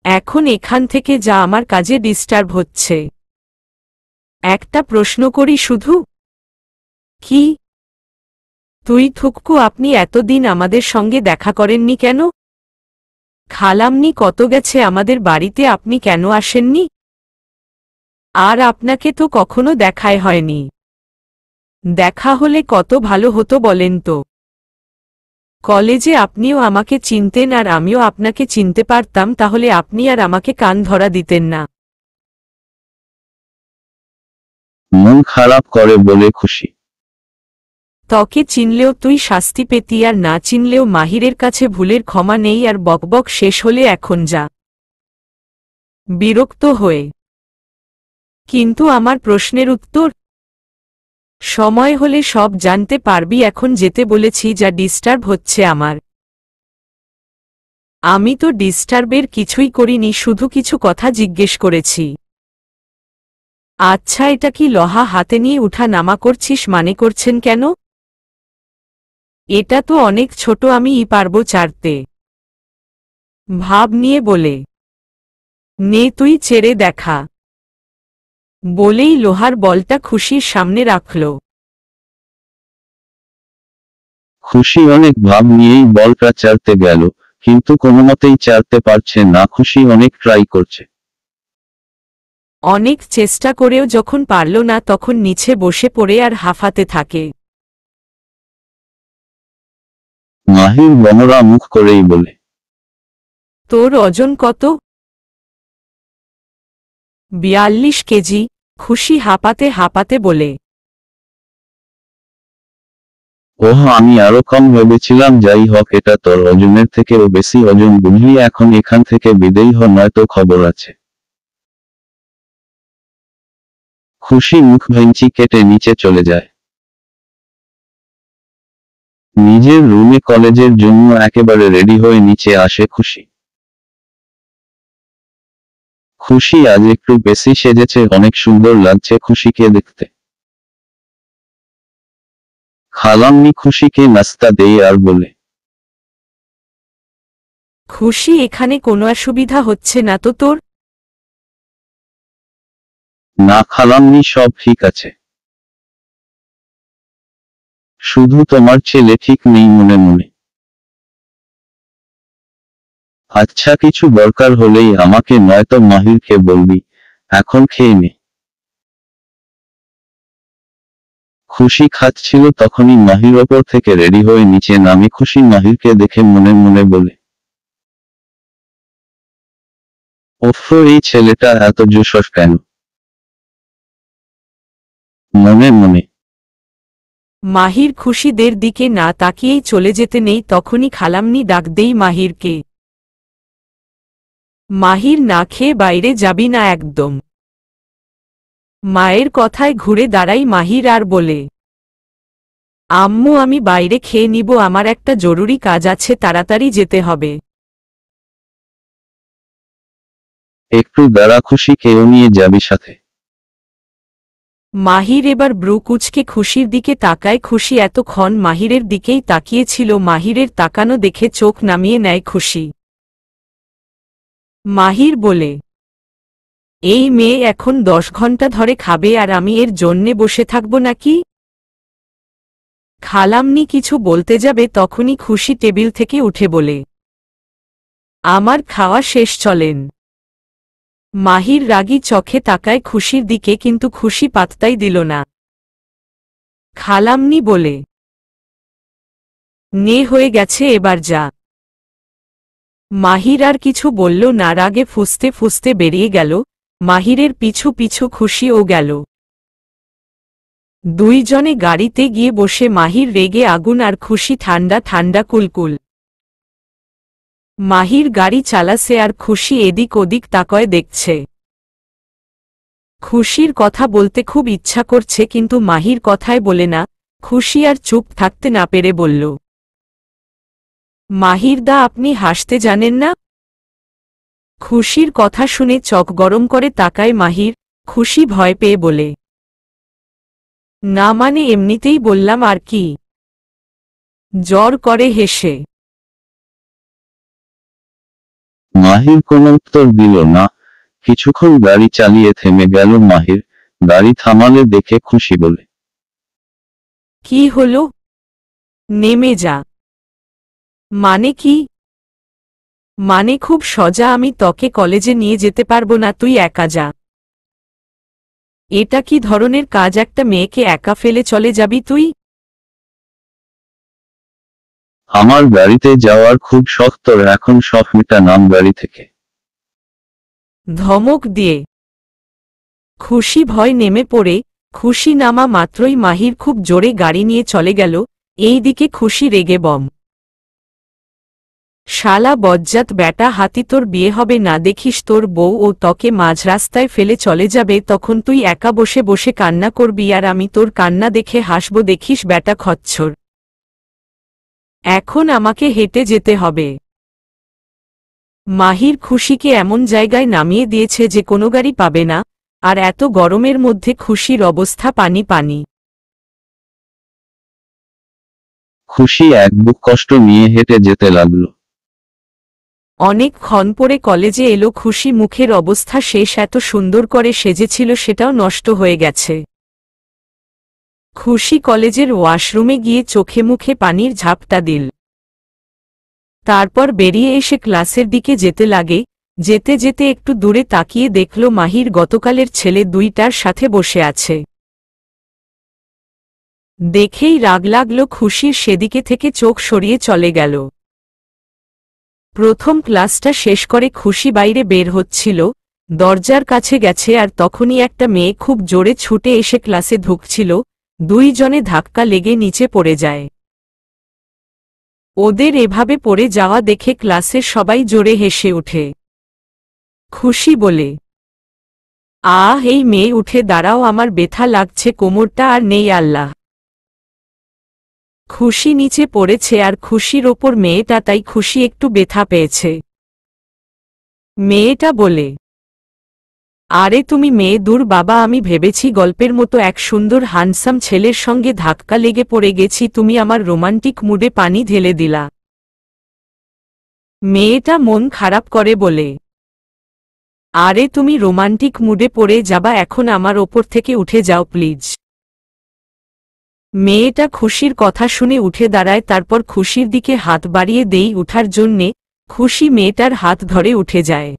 এখন এখান থেকে যা, আমার কাজে ডিস্টার্ব হচ্ছে। একটা প্রশ্ন করি শুধু। কি? তুই থুককু, আপনি এতদিন আমাদের সঙ্গে দেখা করেননি কেন? খালামনি কত গেছে আমাদের বাড়িতে, আপনি কেন আসেননি? আর আপনাকে তো কখনো দেখাই হয়নি। দেখা হলে কত ভালো হতো বলেন তো। কলেজে আপনিও আমাকে চিনতেন আর আমিও আপনাকে চিনতে পারতাম, তাহলে আপনি আর আমাকে কান ধরা দিতেন না। মন খারাপ করে বলে খুশি, তোকে চিনলেও তুই শাস্তি পেতি, আর না চিনলেও মাহিরের কাছে ভুলের ক্ষমা নেই। আর বকবক শেষ হলে এখন যা। বিরক্ত হয়ে, কিন্তু আমার প্রশ্নের উত্তর? সময় হলে সব জানতে পারবি, এখন যেতে বলেছি, যা ডিস্টার্ব হচ্ছে আমার। আমি তো ডিস্টার্বের কিছুই করিনি, শুধু কিছু কথা জিজ্ঞেস করেছি। আচ্ছা এটা কি লোহা হাতে নিয়ে উঠা নামা করছিস মানে করছেন কেন? এটা তো অনেক ছোট, আমি পারবো চারতে। ভাব নিয়ে বলে, নে তুই ছেড়ে দেখা। বলেই লোহার বলটা খুশির সামনে রাখল। খুশি অনেক ভাব নিয়েই বলটা চারতে গেল, কিন্তু কোনোমতেই চারতে পারছে না। খুশি অনেক ট্রাই করছে, অনেক চেষ্টা করেও যখন পারল না, তখন নিচে বসে পড়ে আর হাঁফাতে থাকে। মাহির বনরা মুখ করেই বলে, তোর ওজন কত? 42 কেজি। খুশি হাঁপাতে হাঁপাতে বলে, ওহ আমি আরো কম ভেবেছিলাম। যাই হোক, এটা তোর ওজনের থেকেও বেশি ওজন বুঝলি। এখন এখান থেকে বিদেয় হ, নয়তো খবর আছে। খুশি মুখ ভেঙচি কেটে নিচে চলে যায়। নিজের রুমে কলেজের জন্য একেবারে রেডি হয়ে নিচে আসে খুশি। খুশি আজ একটু বেশি সেজেছে, অনেক সুন্দর লাগছে খুশিকে দেখতে। খালাম্মি খুশিকে নাস্তা দেয় আর বলে, খুশি, এখানে কোনো অসুবিধা হচ্ছে না তো তোর? না খালাম্মি, সব ঠিক আছে, শুধু তোমার ছেলে ঠিক নেই মনে মনে। আচ্ছা, কিছু দরকার হলেই আমাকে নয়তো মাহিরকে বলবি, এখন খেয়ে নে। খুশি খাচ্ছিল তখনই মাহির ওপর থেকে রেডি হয়ে নিচে নামে। খুশি মাহিরকে দেখে মনে মনে বলে, ওফ, এই ছেলেটা এত জোশস কেন? মনে মনে মাহির খুশিদের দিকে না তাকিয়েই চলে যেতে নেই তখনই খালাম্নি ডাক দেই মাহিরকে। মাহির, না খেয়ে বাইরে যাবি না একদম। মায়ের কথায় ঘুরে দাঁড়াই মাহির আর বলে, আম্মু, আমি বাইরে খেয়ে নিব, আমার একটা জরুরি কাজ আছে, তাড়াতাড়ি যেতে হবে। একটু দাঁড়া খুশি, কেউ নিয়ে যাবি সাথে? মাহির এবার ব্রু কুঁচকে খুশির দিকে তাকায়। খুশি এতক্ষণ মাহিরের দিকেই তাকিয়েছিল। মাহিরের তাকানো দেখে চোখ নামিয়ে নেয় খুশি। মাহির বলে, এই মেয়ে এখন 10 ঘন্টা ধরে খাবে আর আমি এর জন্যে বসে থাকব নাকি? খালাম্নি কিছু বলতে যাবে তখনই খুশি টেবিল থেকে উঠে বলে, আমার খাওয়া শেষ, চলেন। মাহির রাগী চোখে তাকায় খুশির দিকে, কিন্তু খুশি পাত্তাই দিল না। খালাম্নি বলে, নে, হয়ে গেছে, এবার যা। মাহির আর কিছু বলল না, রাগে ফুঁসতে ফুঁসতে বেরিয়ে গেল। মাহিরের পিছু পিছু খুশিও গেল। দুইজনে গাড়িতে গিয়ে বসে। মাহির রেগে আগুন আর খুশি ঠান্ডা ঠান্ডা কুলকুল। মাহির গাড়ি চালাছে আর খুশি এদিক ওদিক তাকায় দেখছে। খুশির কথা বলতে খুব ইচ্ছা করছে, কিন্তু মাহির কথায় বলে না। খুশি আর চুপ থাকতে না পেরে বলল, মাহির দা, আপনি হাসতে জানেন না? খুশির কথা শুনে চোখ গরম করে তাকায় মাহির। খুশি ভয় পেয়ে বলে, না মানে এমনিতেই বললাম আর কি। জ্বর করে হেসে। মাহির কোনো উত্তর দিল না। কিছুক্ষণ গাড়ি চালিয়ে থেমে গেল মাহির। গাড়ি থামালে দেখে খুশি বলে, কি হলো? নেমে যা। মানে কি? মানে খুব সোজা, আমি তোকে কলেজে নিয়ে যেতে পারবো না, তুই একা যা। এটা কি ধরনের কাজ? একটা মেয়েকে একা ফেলে চলে যাবি তুই? আমার গাড়িতে যাওয়ার খুব শখ তোর, এখন শখ মেটা, নাম গাড়ি থেকে। ধমক দিয়ে। খুশি ভয় নেমে পড়ে। খুশি নামা মাত্রই মাহির খুব জোরে গাড়ি নিয়ে চলে গেল। এই দিকে খুশি রেগে বম। শালা বজ্জাত ব্যাটা হাতি, তোর বিয়ে হবে না, দেখিস তোর বউ ও তোকে মাঝ রাস্তায় ফেলে চলে যাবে, তখন তুই একা বসে বসে কান্না করবি আর আমি তোর কান্না দেখে হাসব, দেখিস ব্যাটা খচ্চর। এখন আমাকে হেঁটে যেতে হবে। মাহির খুশিকে এমন জায়গায় নামিয়ে দিয়েছে যে কোনো গাড়ি পাবে না, আর এত গরমের মধ্যে খুশির অবস্থা পানি পানি। খুশি এক বুক কষ্ট নিয়ে হেঁটে যেতে লাগলো। অনেকক্ষণ পরে কলেজে এলো খুশি। মুখের অবস্থা শেষ, এত সুন্দর করে সেজেছিল সেটাও নষ্ট হয়ে গেছে। খুশি কলেজের ওয়াশরুমে গিয়ে চোখে মুখে পানির ঝাপটা দিল। তারপর বেরিয়ে এসে ক্লাসের দিকে যেতে লাগে। যেতে যেতে একটু দূরে তাকিয়ে দেখল মাহির গতকালের ছেলে দুইটার সাথে বসে আছে। দেখেই রাগ লাগল খুশির, সেদিকে থেকে চোখ সরিয়ে চলে গেল। প্রথম ক্লাসটা শেষ করে খুশি বাইরে বের হচ্ছিল, দরজার কাছে গেছে আর তখনই একটা মেয়ে খুব জোরে ছুটে এসে ক্লাসে ঢুকছিল। দুইজনে ধাক্কা লেগে নিচে পড়ে যায়। ওদের এভাবে পড়ে যাওয়া দেখে ক্লাসের সবাই জোরে হেসে ওঠে। খুশি বলে, এই মেয়ে উঠে দাঁড়াও, আমার ব্যথা লাগছে, কোমরটা আর নেই। আল্লাহ! খুশি নিচে পড়েছে আর খুশির ওপর মেয়েটা, তাই খুশি একটু ব্যথা পেয়েছে। মেয়েটা বলে, আরে তুমি মেয়ে, দূর বাবা, আমি ভেবেছি গল্পের মতো এক সুন্দর হ্যান্ডসাম ছেলের সঙ্গে ধাক্কা লেগে পড়ে গেছি, তুমি আমার রোমান্টিক মুডে পানি ঢেলে দিলা। মেয়েটা মন খারাপ করে বলে, আরে তুমি রোমান্টিক মুডে পড়ে যাবা এখন, আমার ওপর থেকে উঠে যাও প্লিজ। মেয়েটা খুশির কথা শুনে উঠে দাঁড়ায়, তারপর খুশির দিকে হাত বাড়িয়ে দেই উঠার জন্যে। খুশি মেয়েটার হাত ধরে উঠে যায়।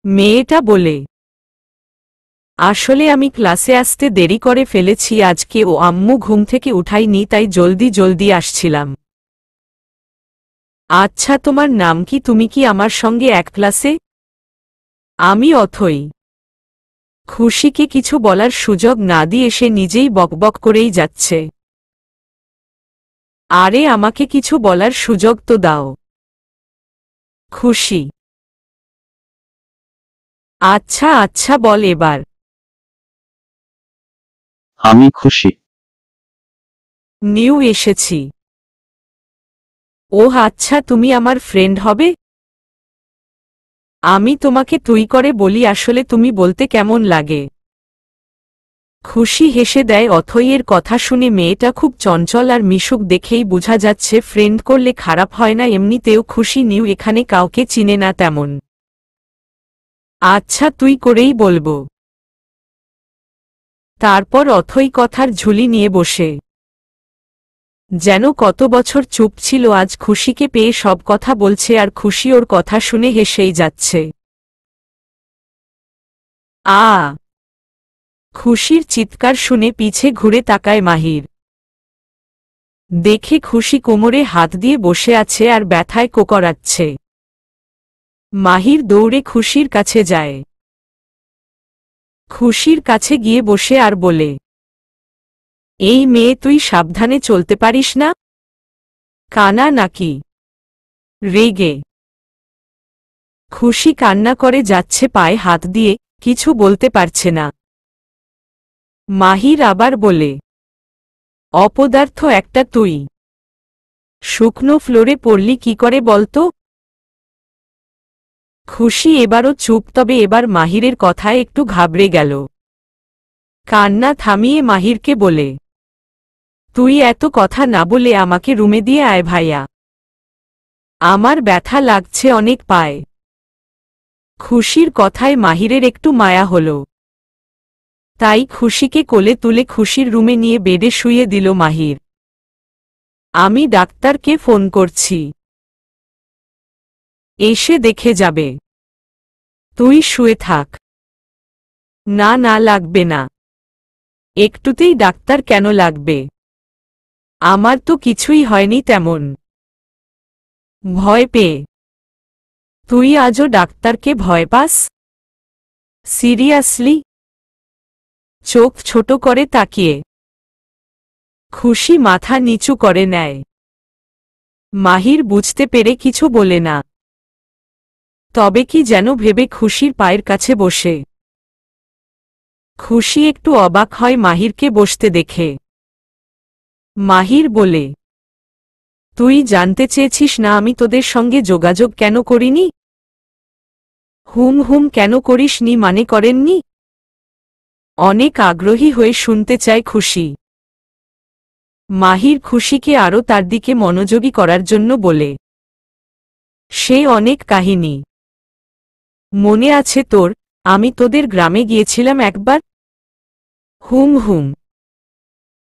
মেয়েটা বলে, আসলে আমি ক্লাসে আসতে দেরি করে ফেলেছি আজকে, ও আম্মু ঘুম থেকে উঠায়নি, তাই জলদি জলদি আসছিলাম। আচ্ছা, তোমার নাম কি? তুমি কি আমার সঙ্গে এক ক্লাসে? আমি অথই। খুশিকে কিছু বলার সুযোগ না দিয়ে সে নিজেই বকবক করেই যাচ্ছে। আরে আমাকে কিছু বলার সুযোগ তো দাও। খুশি, আচ্ছা আচ্ছা বল এবার। আমি খুশি। নিউ এসেছি। ওহ আচ্ছা, তুমি আমার ফ্রেন্ড হবে? আমি তোমাকে তুই করে বলি, আসলে তুমি বলতে কেমন লাগে? খুশি হেসে দেয়। অথইয়ের কথা শুনে মেয়েটা খুব চঞ্চল আর মিশুক দেখেই বোঝা যাচ্ছে ফ্রেন্ড করলে খারাপ হয় না। এমনিতেও খুশি নিউ এখানে কাউকে চিনে না তেমন। আচ্ছা তুই করেই বলবো। তারপর অথই কথার ঝুলি নিয়ে বসে যেন কত বছর চুপ ছিল, আজ খুশিকে পেয়ে সব কথা বলছে আর খুশি ওর কথা শুনে হেসেই যাচ্ছে। খুশির চিৎকার শুনে পিছে ঘুরে তাকায় মাহির। দেখে খুশি কোমরে হাত দিয়ে বসে আছে আর ব্যথায় কোকড়াচ্ছে। মাহির দৌড়ে খুশির কাছে যায়। খুশির কাছে গিয়ে বসে আর বলে, এই মেয়ে, তুই সাবধানে চলতে পারিস না? কানা নাকি? রেগে খুশি কান্না করে যাচ্ছে পায়ে হাত দিয়ে, কিছু বলতে পারছে না। মাহির আবার বলে, অপদার্থ একটা তুই, শুকনো ফ্লোরে পড়লি কি করে বলতো? খুশি এবারও চুপ, তবে এবার মাহিরের কথায় একটু ঘাবড়ে গেল। কান্না থামিয়ে মাহিরকে বলে, তুই এত কথা না বলে আমাকে রুমে দিয়ে আয় ভাইয়া, আমার ব্যথা লাগছে অনেক পায়ে। খুশির কথায় মাহিরের একটু মায়া হল, তাই খুশিকে কোলে তুলে খুশির রুমে নিয়ে বেডে শুইয়ে দিল মাহির। আমি ডাক্তারকে ফোন করছি, এসে দেখে যাবে। তুই শুয়ে থাক। না না, লাগবে না। একটুতেই ডাক্তার কেন লাগবে? আমার তো কিছুই হয়নি তেমন। ভয় পেয়ে? তুই আজও ডাক্তারকে ভয় পাস? সিরিয়াসলি? চোখ ছোট করে তাকিয়ে খুশি মাথা নিচু করে নেয়। মাহির বুঝতে পেরে কিছু বলে না, তবে কি যেন ভেবে খুশির পায়ের কাছে বসে। খুশি একটু অবাক হয় মাহিরকে বসতে দেখে। মাহির বলে, তুই জানতে চেয়েছিস না আমি তোদের সঙ্গে যোগাযোগ কেন করিনি? হুম হুম, কেন করিসনি মানে করেননি? অনেক আগ্রহী হয়ে শুনতে চায় খুশি। মাহির খুশিকে আরও তার দিকে মনোযোগী করার জন্য বলে, সে অনেক কাহিনী মনে আছে তোর, আমি তোদের গ্রামে গিয়েছিলাম একবার? হুম হুম।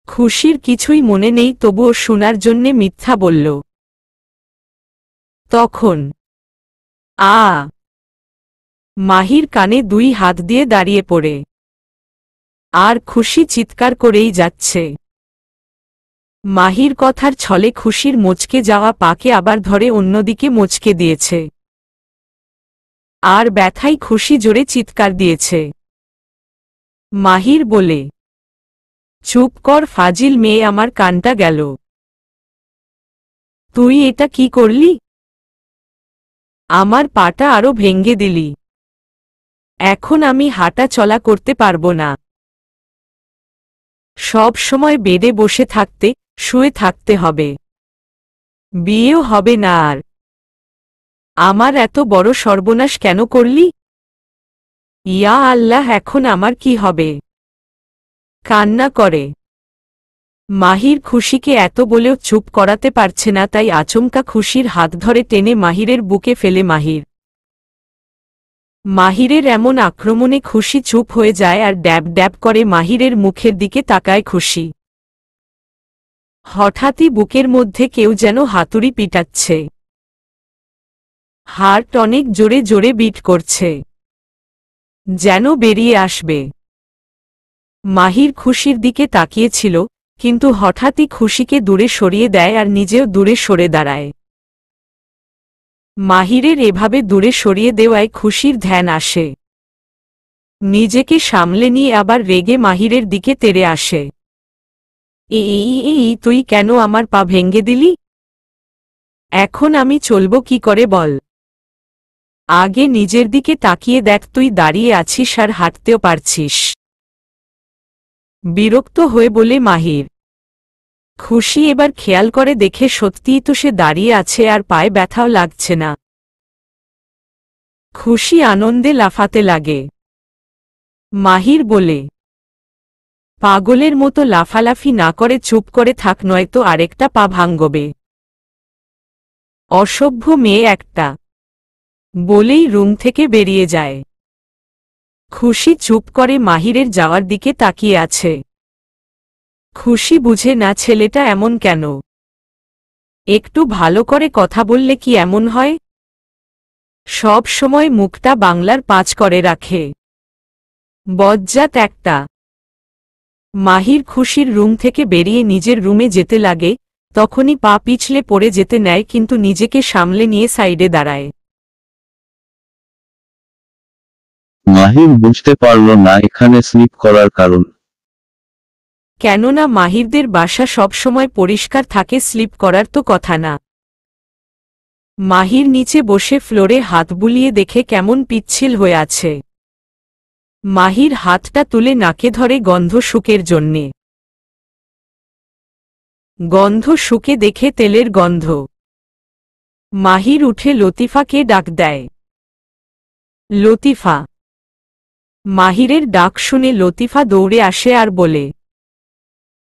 খুশির কিছুই মনে নেই, তবুও শোনার জন্যে মিথ্যা বলল। তখন মাহির কানে দুই হাত দিয়ে দাঁড়িয়ে পড়ে আর খুশি চিৎকার করেই যাচ্ছে। মাহির কথার ছলে খুশির মোচকে যাওয়া পাকে আবার ধরে অন্যদিকে মোচকে দিয়েছে, আর ব্যথায় খুশি জোরে চিৎকার দিয়েছে। মাহির বলে, চুপ কর ফাজিল মেয়ে, আমার কানটা গেল। তুই এটা কি করলি? আমার পাটা আরো ভেঙ্গে দিলি। এখন আমি হাঁটা চলা করতে পারবো না। সব সময় বেডে বসে থাকতে, শুয়ে থাকতে হবে। বিয়েও হবে না আর। আমার এত বড় সর্বনাশ কেন করলি? ইয়া আল্লাহ, এখন আমার কি হবে? কান্না করে। মাহির খুশিকে এত বলেও চুপ করাতে পারছে না, তাই আচমকা খুশির হাত ধরে টেনে মাহিরের বুকে ফেলে মাহিরের এমন আক্রমণে খুশি চুপ হয়ে যায় আর ড্যাব ড্যাব করে মাহিরের মুখের দিকে তাকায় খুশি। হঠাৎই বুকের মধ্যে কেউ যেন হাতুড়ি পিটাচ্ছে। হার্ট অনেক জোরে জোরে বিট করছে, যেন বেরিয়ে আসবে। মাহির খুশির দিকে তাকিয়েছিল, কিন্তু হঠাৎই খুশিকে দূরে সরিয়ে দেয় আর নিজেও দূরে সরে দাঁড়ায়। মাহিরের এভাবে দূরে সরিয়ে দেওয়ায় খুশির ধ্যান আসে। নিজেকে সামলে নিয়ে আবার রেগে মাহিরের দিকে তেড়ে আসে। এই তুই কেন আমার পা ভেঙে দিলি? এখন আমি চলব কি করে বল? আগে নিজের দিকে তাকিয়ে দেখ, তুই দাঁড়িয়ে আছিস আর হাঁটতেও পারছিস। বিরক্ত হয়ে বলে মাহির। খুশি এবার খেয়াল করে দেখে সত্যিই তো সে দাঁড়িয়ে আছে আর পায়ে ব্যথাও লাগছে না। খুশি আনন্দে লাফাতে লাগে। মাহির বলে, পাগলের মতো লাফালাফি না করে চুপ করে থাক, নয়তো আরেকটা পা ভাঙবে। অসভ্য মেয়ে একটা, বলেই রুম থেকে বেরিয়ে যায়। খুশি চুপ করে মাহিরের যাওয়ার দিকে তাকিয়ে আছে। খুশি বুঝে না ছেলেটা এমন কেন। একটু ভালো করে কথা বললে কি এমন হয়? সব সময় মুখটা বাংলার পাঁচ করে রাখে। বজ্জাত একটা। মাহির খুশির রুম থেকে বেরিয়ে নিজের রুমে যেতে লাগে, তখনই পা পিছলে পড়ে যেতে নেয়, কিন্তু নিজেকে সামলে নিয়ে সাইডে দাঁড়ায়। মাহির বুঝতে পারল না এখানে স্লিপ করার কারণ। কেননা মাহিরদের বাসা সব সময় পরিষ্কার থাকে, স্লিপ করার তো কথা না। মাহির নিচে বসে ফ্লোরে হাত বুলিয়ে দেখে কেমন পিচ্ছিল হয়ে আছে। মাহির হাতটা তুলে নাকে ধরে গন্ধ শুকের জন্যে। গন্ধ শুকে দেখে তেলের গন্ধ। মাহির উঠে লতিফাকে ডাক দেয়। লতিফা। মাহিরের ডাক শুনে লতিফা দৌড়ে আসে আর বলে,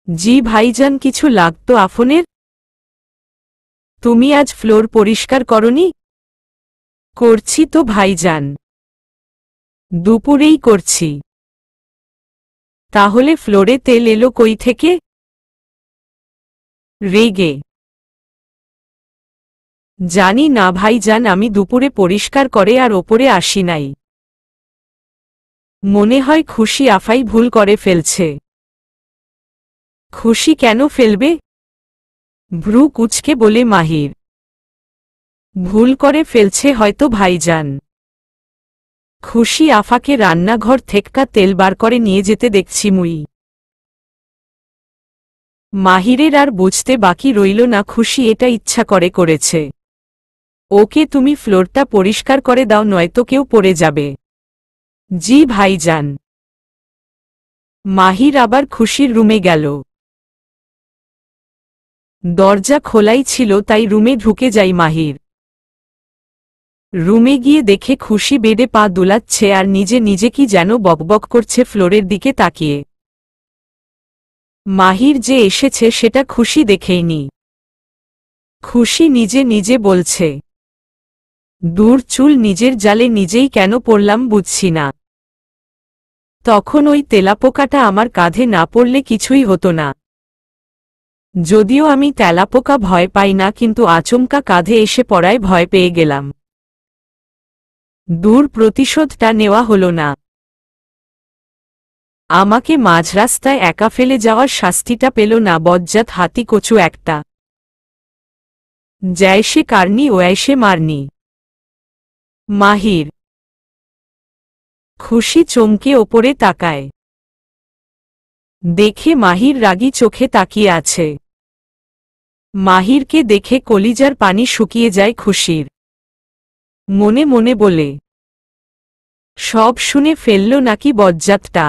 জি ভাইজান, কিছু লাগতো আফনের? তুমি আজ ফ্লোর পরিষ্কার করনি? করছি তো ভাইজান, দুপুরেই করছি। তাহলে ফ্লোরে তেল এলো কই থেকে? রেগে। জানি না ভাইজান, আমি দুপুরে পরিষ্কার করে আর ওপরে আসি নাই। মনে হয় খুশি আফাই ভুল করে ফেলছে। খুশি কেন ফেলবে? ভ্রু কুচকে বলে মাহির। ভুল করে ফেলছে হয়তো ভাইজান। খুশি আফাকে রান্নাঘর থেক্কা তেল বার করে নিয়ে যেতে দেখছি মুই। মাহিরের আর বুঝতে বাকি রইল না খুশি এটা ইচ্ছা করে করেছে। ওকে তুমি ফ্লোরটা পরিষ্কার করে দাও, নয়তো কেউ পড়ে যাবে। জি ভাইজান। মাহির আবার খুশির রুমে গেল। দরজা খোলাই ছিল, তাই রুমে ঢুকে যাই মাহির। রুমে গিয়ে দেখে খুশি বেডে পা দুলাচ্ছে আর নিজে নিজে কি যেন বকবক করছে ফ্লোরের দিকে তাকিয়ে। মাহির যে এসেছে সেটা খুশি দেখেইনি। খুশি নিজে নিজে বলছে, দূর চুল, নিজের জালে নিজেই কেন পড়লাম বুঝছি না। তখন ওই তেলাপোকাটা আমার কাঁধে না পড়লে কিছুই হতো না। যদিও আমি তেলাপোকা ভয় পাই না, কিন্তু আচমকা কাঁধে এসে পড়ায় ভয় পেয়ে গেলাম। দূর, প্রতিশোধটা নেওয়া হলো না। আমাকে মাঝ রাস্তায় একা ফেলে যাওয়ার শাস্তিটা পেল না বজ্জাত হাতি কচু একটা। জয়সে কারনি ওয়াইসে মারনি। মাহির। খুশি চমকে ওপরে তাকায়। দেখে মাহির রাগী চোখে তাকিয়ে আছে। মাহিরকে দেখে কলিজার পানি শুকিয়ে যায় খুশির। মনে মনে বলে, সব শুনে ফেলল নাকি বজ্জাতটা?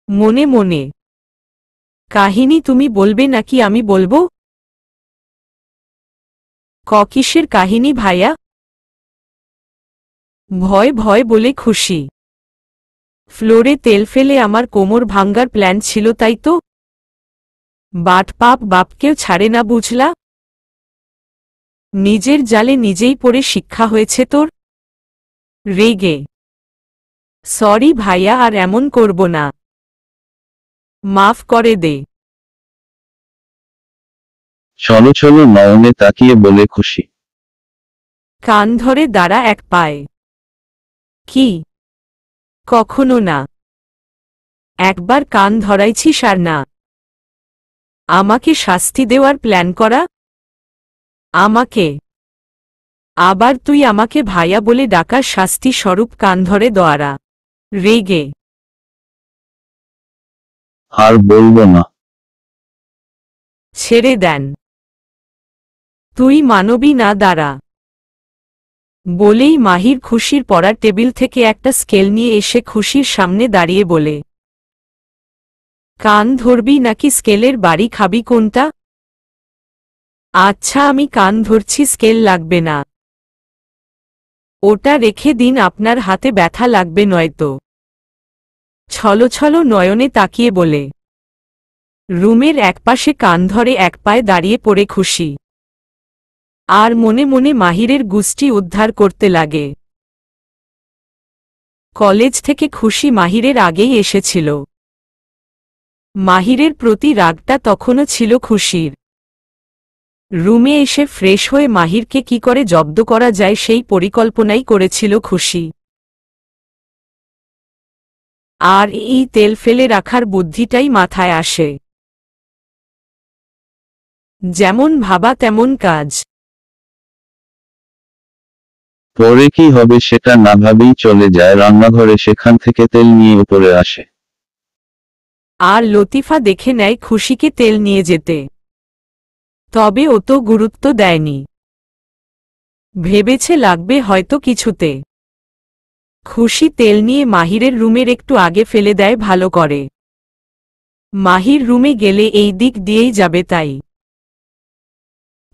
মনে মনে, কাহিনী তুমি বলবে নাকি আমি বলবো? কিসের কাহিনী ভাইয়া? ভয় ভয় বলে খুশি। ফ্লোরে তেল ফেলে আমার কোমর ভাঙ্গার প্ল্যান ছিল তাই তো? বাটপাপ বাপকেও ছাড়ে না বুঝলা? নিজের জালে নিজেই পড়ে শিক্ষা হয়েছে তোর? রেগে, সরি ভাইয়া আর এমন করব না, মাফ করে দে। ছলো ছলো নয়নে তাকিয়ে বলে খুশি। কান ধরে দাঁড়া এক পায়ে। কি? কখনো না। একবার কান ধরাইছিস আর না। আমাকে শাস্তি দেওয়ার প্ল্যান করা? আমাকে? আবার তুই আমাকে ভাইয়া বলে ডাকার শাস্তি স্বরূপ কান ধরে দোয়ারা? রেগে, আর বলবো না। ছেড়ে দেন। তুই মানবী না দাঁড়া। বলেই মাহির খুশির পড়ার টেবিল থেকে একটা স্কেল নিয়ে এসে খুশির সামনে দাঁড়িয়ে বলে, কান ধরবি নাকি স্কেলের বাড়ি খাবি কোনটা? আচ্ছা আমি কান ধরছি, স্কেল লাগবে না। ওটা রেখে দিন, আপনার হাতে ব্যথা লাগবে নয়তো। ছলো ছলো নয়নে তাকিয়ে বলে। রুমের একপাশে কান ধরে এক পায়ে দাঁড়িয়ে পড়ে খুশি আর মনে মনে মাহিরের গুষ্টি উদ্ধার করতে লাগে। কলেজ থেকে খুশি মাহিরের আগেই এসেছিল। মাহিরের প্রতি রাগটা তখনও ছিল খুশির। রুমে এসে ফ্রেশ হয়ে মাহিরকে কি করে জব্দ করা যায় সেই পরিকল্পনাই করেছিল খুশি। আর এই তেল ফেলে রাখার বুদ্ধিটাই মাথায় আসে। যেমন ভাবা তেমন কাজ। পরে কি হবে সেটা না ভাবেই চলে যায় রান্নাঘরে, সেখান থেকে তেল নিয়ে উপরে আসে। আর লতিফা দেখে নেয় খুশিকে তেল নিয়ে যেতে। তবে ও তো গুরুত্ব দেয়নি। ভেবেছে লাগবে হয়তো কিছুতে। খুশি তেল নিয়ে মাহিরের রুমের একটু আগে ফেলে দেয় ভালো করে। মাহির রুমে গেলে এই দিক দিয়েই যাবে তাই।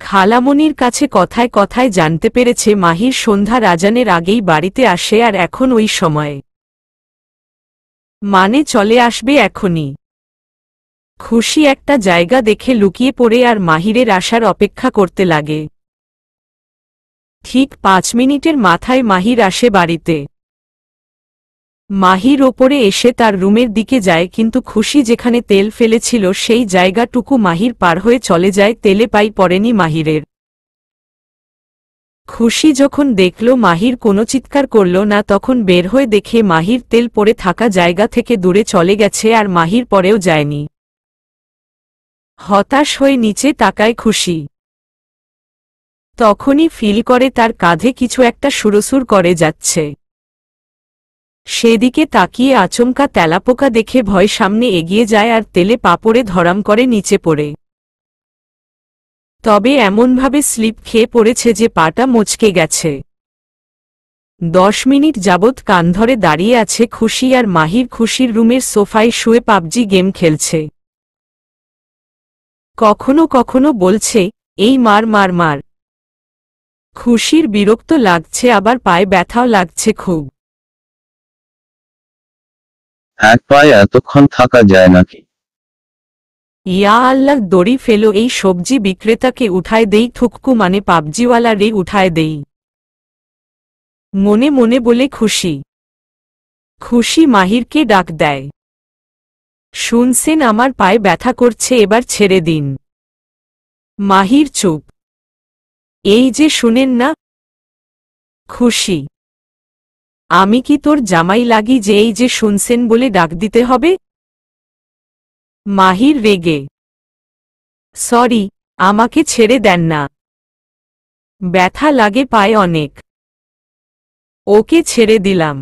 খালামণির কাছে কথায় কথায় জানতে পেরেছে মাহির সন্ধ্যা রাজানের আগেই বাড়িতে আসে আর এখন ওই সময়ে। মানে চলে আসবে এখনই। খুশি একটা জায়গা দেখে লুকিয়ে পড়ে আর মাহিরের আসার অপেক্ষা করতে লাগে। ঠিক 5 মিনিটের মাথায় মাহির আসে বাড়িতে। মাহির ওপরে এসে তার রুমের দিকে যায়, কিন্তু খুশি যেখানে তেল ফেলেছিল সেই জায়গাটুকু মাহির পার হয়ে চলে যায়, তেলে পাই পড়েনি মাহিরের। খুশি যখন দেখল মাহির কোনো চিৎকার করল না, তখন বের হয়ে দেখে মাহির তেল পড়ে থাকা জায়গা থেকে দূরে চলে গেছে আর মাহির পরেও যায়নি। হতাশ হয়ে নিচে তাকায় খুশি। তখনই ফিল করে তার কাঁধে কিছু একটা সুরসুর করে যাচ্ছে। সেদিকে তাকিয়ে আচমকা তেলাপোকা দেখে ভয় সামনে এগিয়ে যায় আর তেলে পা পড়ে ধরাম করে নিচে পড়ে। তবে এমনভাবে স্লিপ খেয়ে পড়েছে যে পাটা মচকে গেছে। 10 মিনিট যাবৎ কান ধরে দাঁড়িয়ে আছে খুশি আর মাহির খুশির রুমের সোফায় শুয়ে পাবজি গেম খেলছে। কখনো কখনো বলছে, এই মার মার মার। খুশির বিরক্ত লাগছে, আবার পায়ে ব্যথাও লাগছে খুব। এক পায়ে এতক্ষণ থাকা যায় নাকি? ইয়া আল্লাহ, দড়ি ফেলো, এই সবজি বিক্রেতাকে উঠায় দেই, থুককু মানে পাবজিওয়ালা রে উঠায় দেই। মনে মনে বলে খুশি। খুশি মাহিরকে ডাক দেয়। শুনছেন আমার পায়ে ব্যথা করছে, এবার ছেড়ে দিন। মাহির চুপ। এই যে শুনেন না। খুশি, আমি কি তোর জামাই লাগি যে এই যে শুনছেন বলে ডাক দিতে হবে? মাহির রেগে, সরি, আমাকে ছেড়ে দেন না, ব্যথা লাগে পায়ে অনেক। ওকে ছেড়ে দিলাম।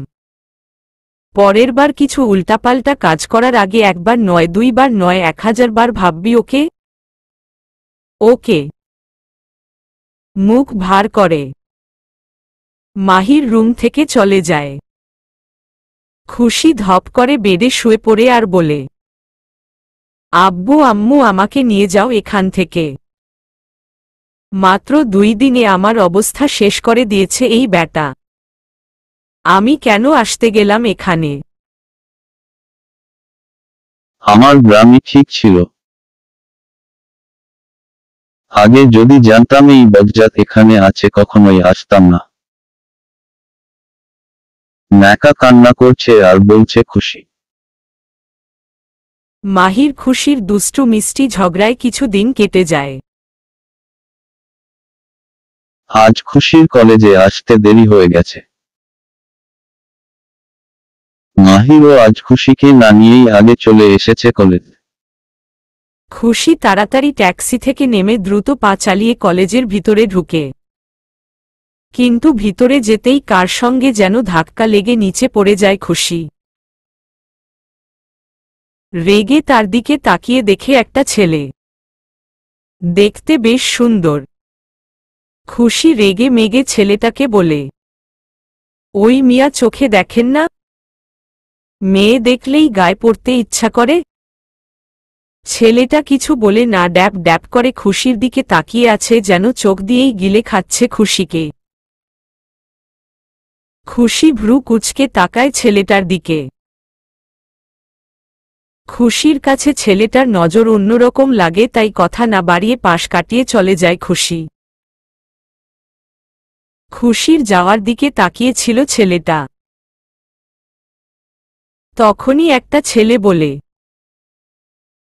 পরের বার কিছু উল্টাপাল্টা কাজ করার আগে একবার নয়, 2 বার নয়, 1000 বার ভাববি। ওকে? ওকে। মুখ ভার করে মাহির রুম থেকে চলে যায়। খুশি ধপ করে বেডে শুয়ে পড়ে আর বলে, আব্বু আম্মু আমাকে নিয়ে যাও এখান থেকে। মাত্র 2 দিনে আমার অবস্থা শেষ করে দিয়েছে এই ব্যাটা। আমি কেন আসতে গেলাম এখানে? আমার গ্রামই ঠিক ছিল। আগে যদি জানতাম এই বজ্জাত এখানে আছে কখনোই আসতাম না। ন্যাকা কান্না করছে আর বলছে খুশি। মাহির খুশির দুষ্টু মিষ্টি ঝগড়ায় কিছু দিন কেটে যায়। আজ খুশির কলেজে আসতে দেরি হয়ে গেছে। মাহিরও আজ খুশিকে না নিয়েই আগে চলে এসেছে কলেজ। খুশি তাড়াতাড়ি ট্যাক্সি থেকে নেমে দ্রুত পা চালিয়ে কলেজের ভিতরে ঢুকে। কিন্তু ভিতরে যেতেই কার সঙ্গে যেন ধাক্কা লেগে নিচে পড়ে যায় খুশি। রেগে তার দিকে তাকিয়ে দেখে একটা ছেলে। দেখতে বেশ সুন্দর। খুশি রেগে মেগে ছেলেটাকে বলে, ওই মিয়া চোখে দেখেন না? মেয়ে দেখলেই গায়ে পড়তে ইচ্ছা করে। ছেলেটা কিছু বলে না ড্যাপ ড্যাপ করে খুশির দিকে তাকিয়ে আছে যেন চোখ দিয়েই গিলে খাচ্ছে খুশিকে। খুশি ভ্রু কুঁচকে তাকায় ছেলেটার দিকে। খুশির কাছে ছেলেটার নজর অন্যরকম লাগে, তাই কথা না বাড়িয়ে পাশ কাটিয়ে চলে যায় খুশি। খুশির যাওয়ার দিকে তাকিয়েছিল ছেলেটা। তখনই একটা ছেলে বলে,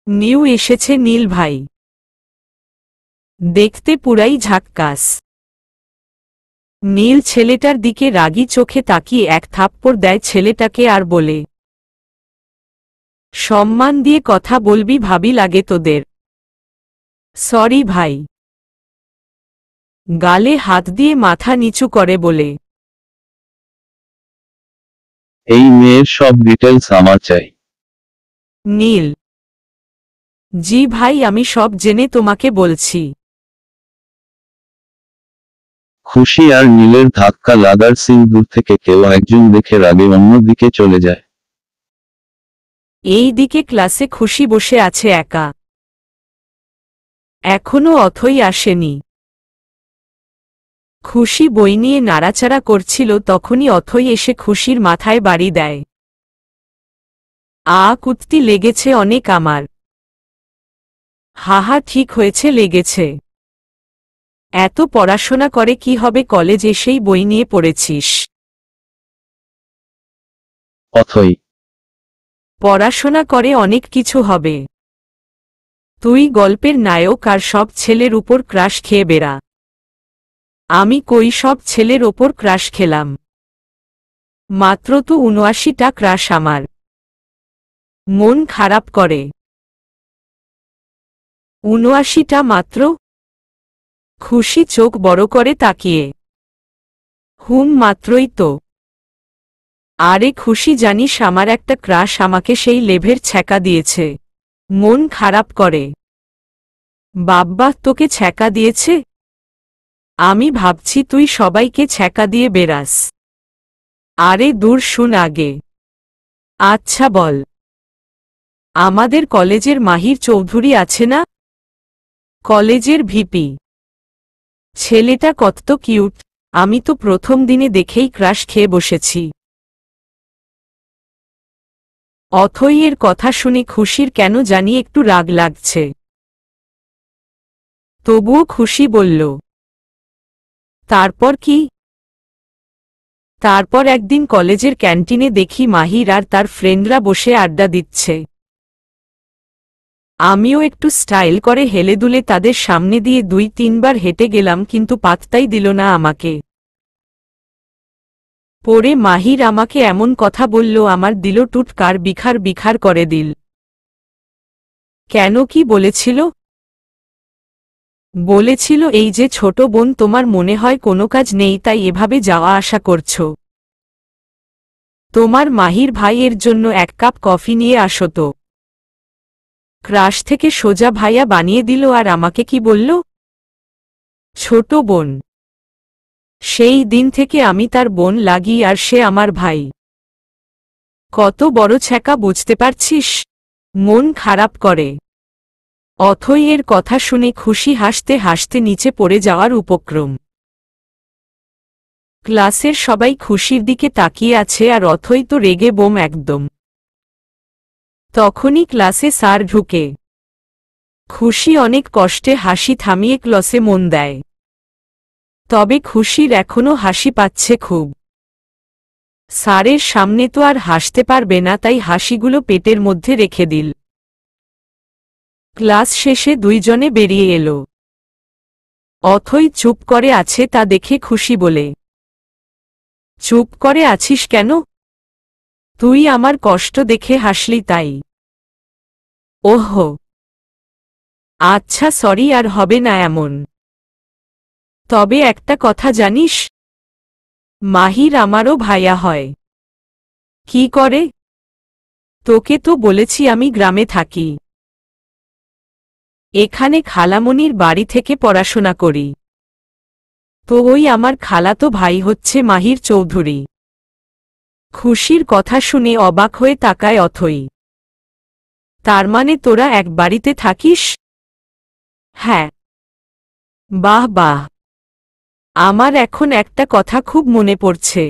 নিউ এসেছে নীল ভাই। দেখতে পুরাই ঝাক্কাস। নীল ছেলেটার দিকে রাগী চোখে তাকিয়ে এক থাপ্পড় দেয় ছেলেটাকে আর বলে, সম্মান দিয়ে কথা বলবি ভাবি লাগে তোদের। সরি ভাই। গালে হাত দিয়ে মাথা নিচু করে বলে, এই মেয়ের সব ডিটেলস আমার চাই। নীল, জি ভাই আমি সব জেনে তোমাকে বলছি। খুশি আর নীলের ধাক্কা লাগার সিন দূর থেকে কেউ একজন দেখে রাগে অন্য দিকে চলে যায়। এই দিকে ক্লাসে খুশি বসে আছে একা। এখনো অথই আসেনি। খুশি বই নিয়ে নাড়াচাড়া করছিল, তখনই অথই এসে খুশির মাথায় বাড়ি দেয়। কুত্তি লেগেছে অনেক আমার। হাহা ঠিক হয়েছে লেগেছে। এত পড়াশোনা করে কি হবে, কলেজ এসেই বই নিয়ে পড়েছিস। অথই, পড়াশোনা করে অনেক কিছু হবে। তুই গল্পের নায়ক আর সব ছেলের উপর ক্রাশ খেয়ে বেড়া। আমি কই সব ছেলের ওপর ক্রাশ খেলাম? মাত্র তো ৭৯টা ক্রাশ আমার। মন খারাপ করে। ৭৯টা মাত্র? খুশি চোখ বড় করে তাকিয়ে, মাত্রই তো। আরে খুশি জানিস আমার একটা ক্রাশ আমাকে সেই লেভের ছ্যাঁকা দিয়েছে। মন খারাপ করে। বাব্বা তোকে ছ্যাঁকা দিয়েছে? আমি ভাবছি তুই সবাইকে ছ্যাঁকা দিয়ে বেরাস। আরে দূর শুন আগে। আচ্ছা বল। আমাদের কলেজের মাহির চৌধুরী আছে না? কলেজের ভিপি। ছেলেটা কত কিউট। আমি তো প্রথম দিনে দেখেই ক্রাশ খেয়ে বসেছি। অথইয়ের কথা শুনে খুশির কেন জানি একটু রাগ লাগছে। তবুও খুশি বলল, তারপর কি? তারপর একদিন কলেজের ক্যান্টিনে দেখি মাহির আর তার ফ্রেন্ডরা বসে আড্ডা দিচ্ছে। আমিও একটু স্টাইল করে হেলে দুলে তাদের সামনে দিয়ে ২-৩ বার হেঁটে গেলাম, কিন্তু পাত্তাই দিল না আমাকে। পরে মাহির আমাকে এমন কথা বলল আমার দিল টুটকার বিখার বিখার করে দিল। কেন কি বলেছিল? বলেছিল এই যে ছোট বোন তোমার মনে হয় কোনো কাজ নেই তাই এভাবে যাওয়া আসা করছো। তোমার মাহির ভাইয়ের জন্য 1 কাপ কফি নিয়ে আসো তো। ক্রাশ থেকে সোজা ভাইয়া বানিয়ে দিল। আর আমাকে কি বলল? ছোট বোন। সেই দিন থেকে আমি তার বোন লাগি আর সে আমার ভাই। কত বড় ছ্যাঁকা বুঝতে পারছিস? মন খারাপ করে। অথই এর কথা শুনে খুশি হাসতে হাসতে নিচে পড়ে যাওয়ার উপক্রম। ক্লাসের সবাই খুশির দিকে তাকিয়ে আছে আর অথই তো রেগে বোম একদম। তখনই ক্লাসে স্যার ঢুকে। খুশি অনেক কষ্টে হাসি থামিয়ে ক্লাসে মন দেয়। তবে খুশির এখনো হাসি পাচ্ছে খুব। স্যারের সামনে তো আর হাসতে পারবে না, তাই হাসিগুলো পেটের মধ্যে রেখে দিল। ক্লাস শেষে দুইজনে বেরিয়ে এলো। অথই চুপ করে আছে তা দেখে খুশি বলে, চুপ করে আছিস কেন? তুই আমার কষ্ট দেখে হাসলি তাই। ওহো, আচ্ছা সরি, আর হবে না এমন। তবে একটা কথা জানিস, মাহির আমারও ভাইয়া হয়। কি করে? তোকে তো বলেছি আমি গ্রামে থাকি। এখানে খালামণির বাড়ি থেকে পড়াশোনা করি। তো ওই আমার খালাতো ভাই হচ্ছে মাহির চৌধুরী। খুশির কথা শুনে অবাক হয়ে তাকায় অথই। তার মানে তোরা এক বাড়িতে থাকিস? হ্যাঁ। বাহ বাহ, আমার এখন একটা কথা খুব মনে পড়ছে।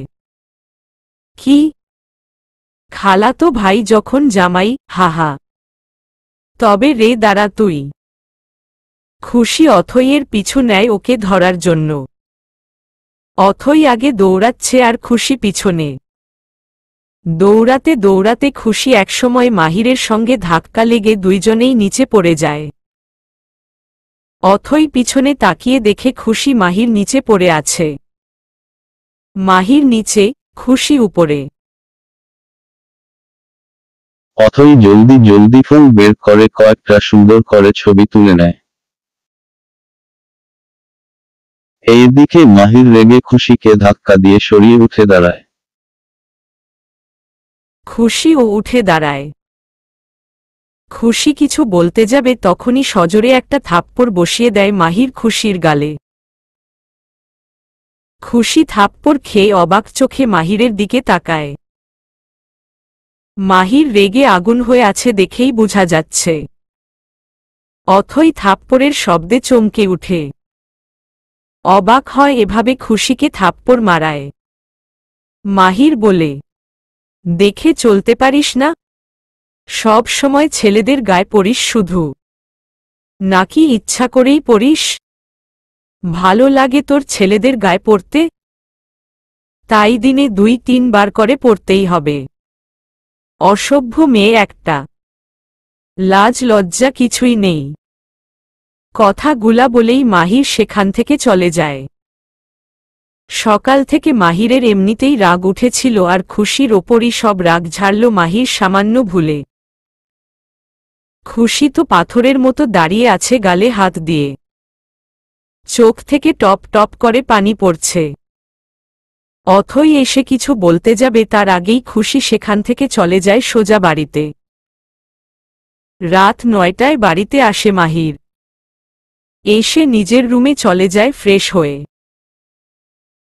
কি? খালাতো ভাই যখন জামাই, হাহা। তবে রে দাঁড়া তুই। খুশি অথইয়ের পিছু নেয় ওকে ধরার জন্য। অথই আগে দৌড়াচ্ছে আর খুশি পিছনে। দৌড়াতে দৌড়াতে খুশি একসময় মাহিরের সঙ্গে ধাক্কা লেগে দুইজনেই নিচে পড়ে যায়। অথই পিছনে তাকিয়ে দেখে খুশি মাহির নিচে পড়ে আছে। মাহির নিচে, খুশি উপরে। অথই জলদি জলদি ফোন বের করে কয়েকটা সুন্দর করে ছবি তুলে নেয়। এইদিকে মাহির রেগে খুশিকে ধাক্কা দিয়ে সরিয়ে উঠে দাঁড়ায়। খুশিও উঠে দাঁড়ায়। খুশি কিছু বলতে যাবে তখনই সজোরে একটা থাপ্পড় বসিয়ে দেয় মাহির খুশির গালে। খুশি থাপ্পড় খেয়ে অবাক চোখে মাহিরের দিকে তাকায়। মাহির রেগে আগুন হয়ে আছে দেখেই বোঝা যাচ্ছে। অথই থাপ্পড়ের শব্দে চমকে উঠে। অবাক হয় এভাবে খুশিকে থাপ্পড় মারায়। মাহির বলে, দেখে চলতে পারিস না? সব সময় ছেলেদের গায়ে পড়িস শুধু, নাকি ইচ্ছা করেই পড়িস? ভালো লাগে তোর ছেলেদের গায়ে পড়তে? তাই দিনে 2-3 বার করে পড়তেই হবে। অসভ্য মেয়ে একটা, লাজ লজ্জা কিছুই নেই। কথাগুলা বলেই মাহির সেখান থেকে চলে যায়। সকাল থেকে মাহিরের এমনিতেই রাগ উঠেছিল আর খুশির ওপরই সব রাগ ঝাড়ল মাহির সামান্য ভুলে। খুশি তো পাথরের মতো দাঁড়িয়ে আছে গালে হাত দিয়ে। চোখ থেকে টপ টপ করে পানি পড়ছে। অথই এসে কিছু বলতে যাবে তার আগেই খুশি সেখান থেকে চলে যায় সোজা বাড়িতে। রাত 9টায় বাড়িতে আসে মাহির। এসে নিজের রুমে চলে যায় ফ্রেশ হয়ে।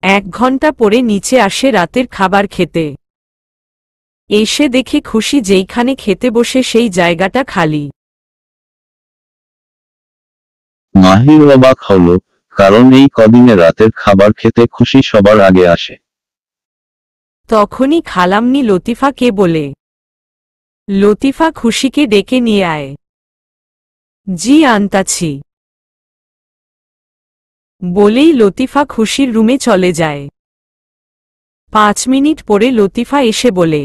1 ঘন্টা পরে নিচে আসে রাতের খাবার খেতে। এসে দেখে খুশি যেইখানে খেতে বসে সেই জায়গাটা খালি। মাহির অবাক হলো, কারণ এই কদিনে রাতের খাবার খেতে খুশি সবার আগে আসে। তখনই খালামনি লতিফাকে বলে, লতিফা খুশিকে ডেকে নিয়ে আয়। জি আনতাছি। বলেই লতিফা খুশির রুমে চলে যায়। 5 মিনিট পরে লতিফা এসে বলে,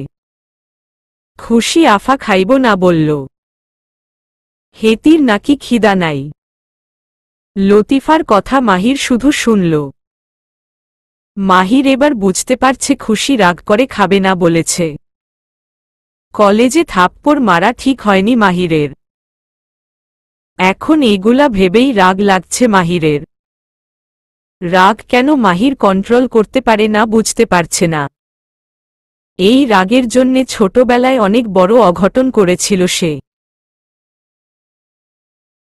খুশি আফা খাইব না বলল। হেতির নাকি খিদা নাই। লতিফার কথা মাহির শুধু শুনল। মাহির এবার বুঝতে পারছে খুশি রাগ করে খাবে না বলেছে। কলেজে থাপ্পড় মারা ঠিক হয়নি মাহিরের। এখন এগুলা ভেবেই রাগ লাগছে মাহিরের। রাগ কেন মাহির কন্ট্রোল করতে পারে না বুঝতে পারছে না। এই রাগের জন্যে ছোটবেলায় অনেক বড় অঘটন করেছিল সে।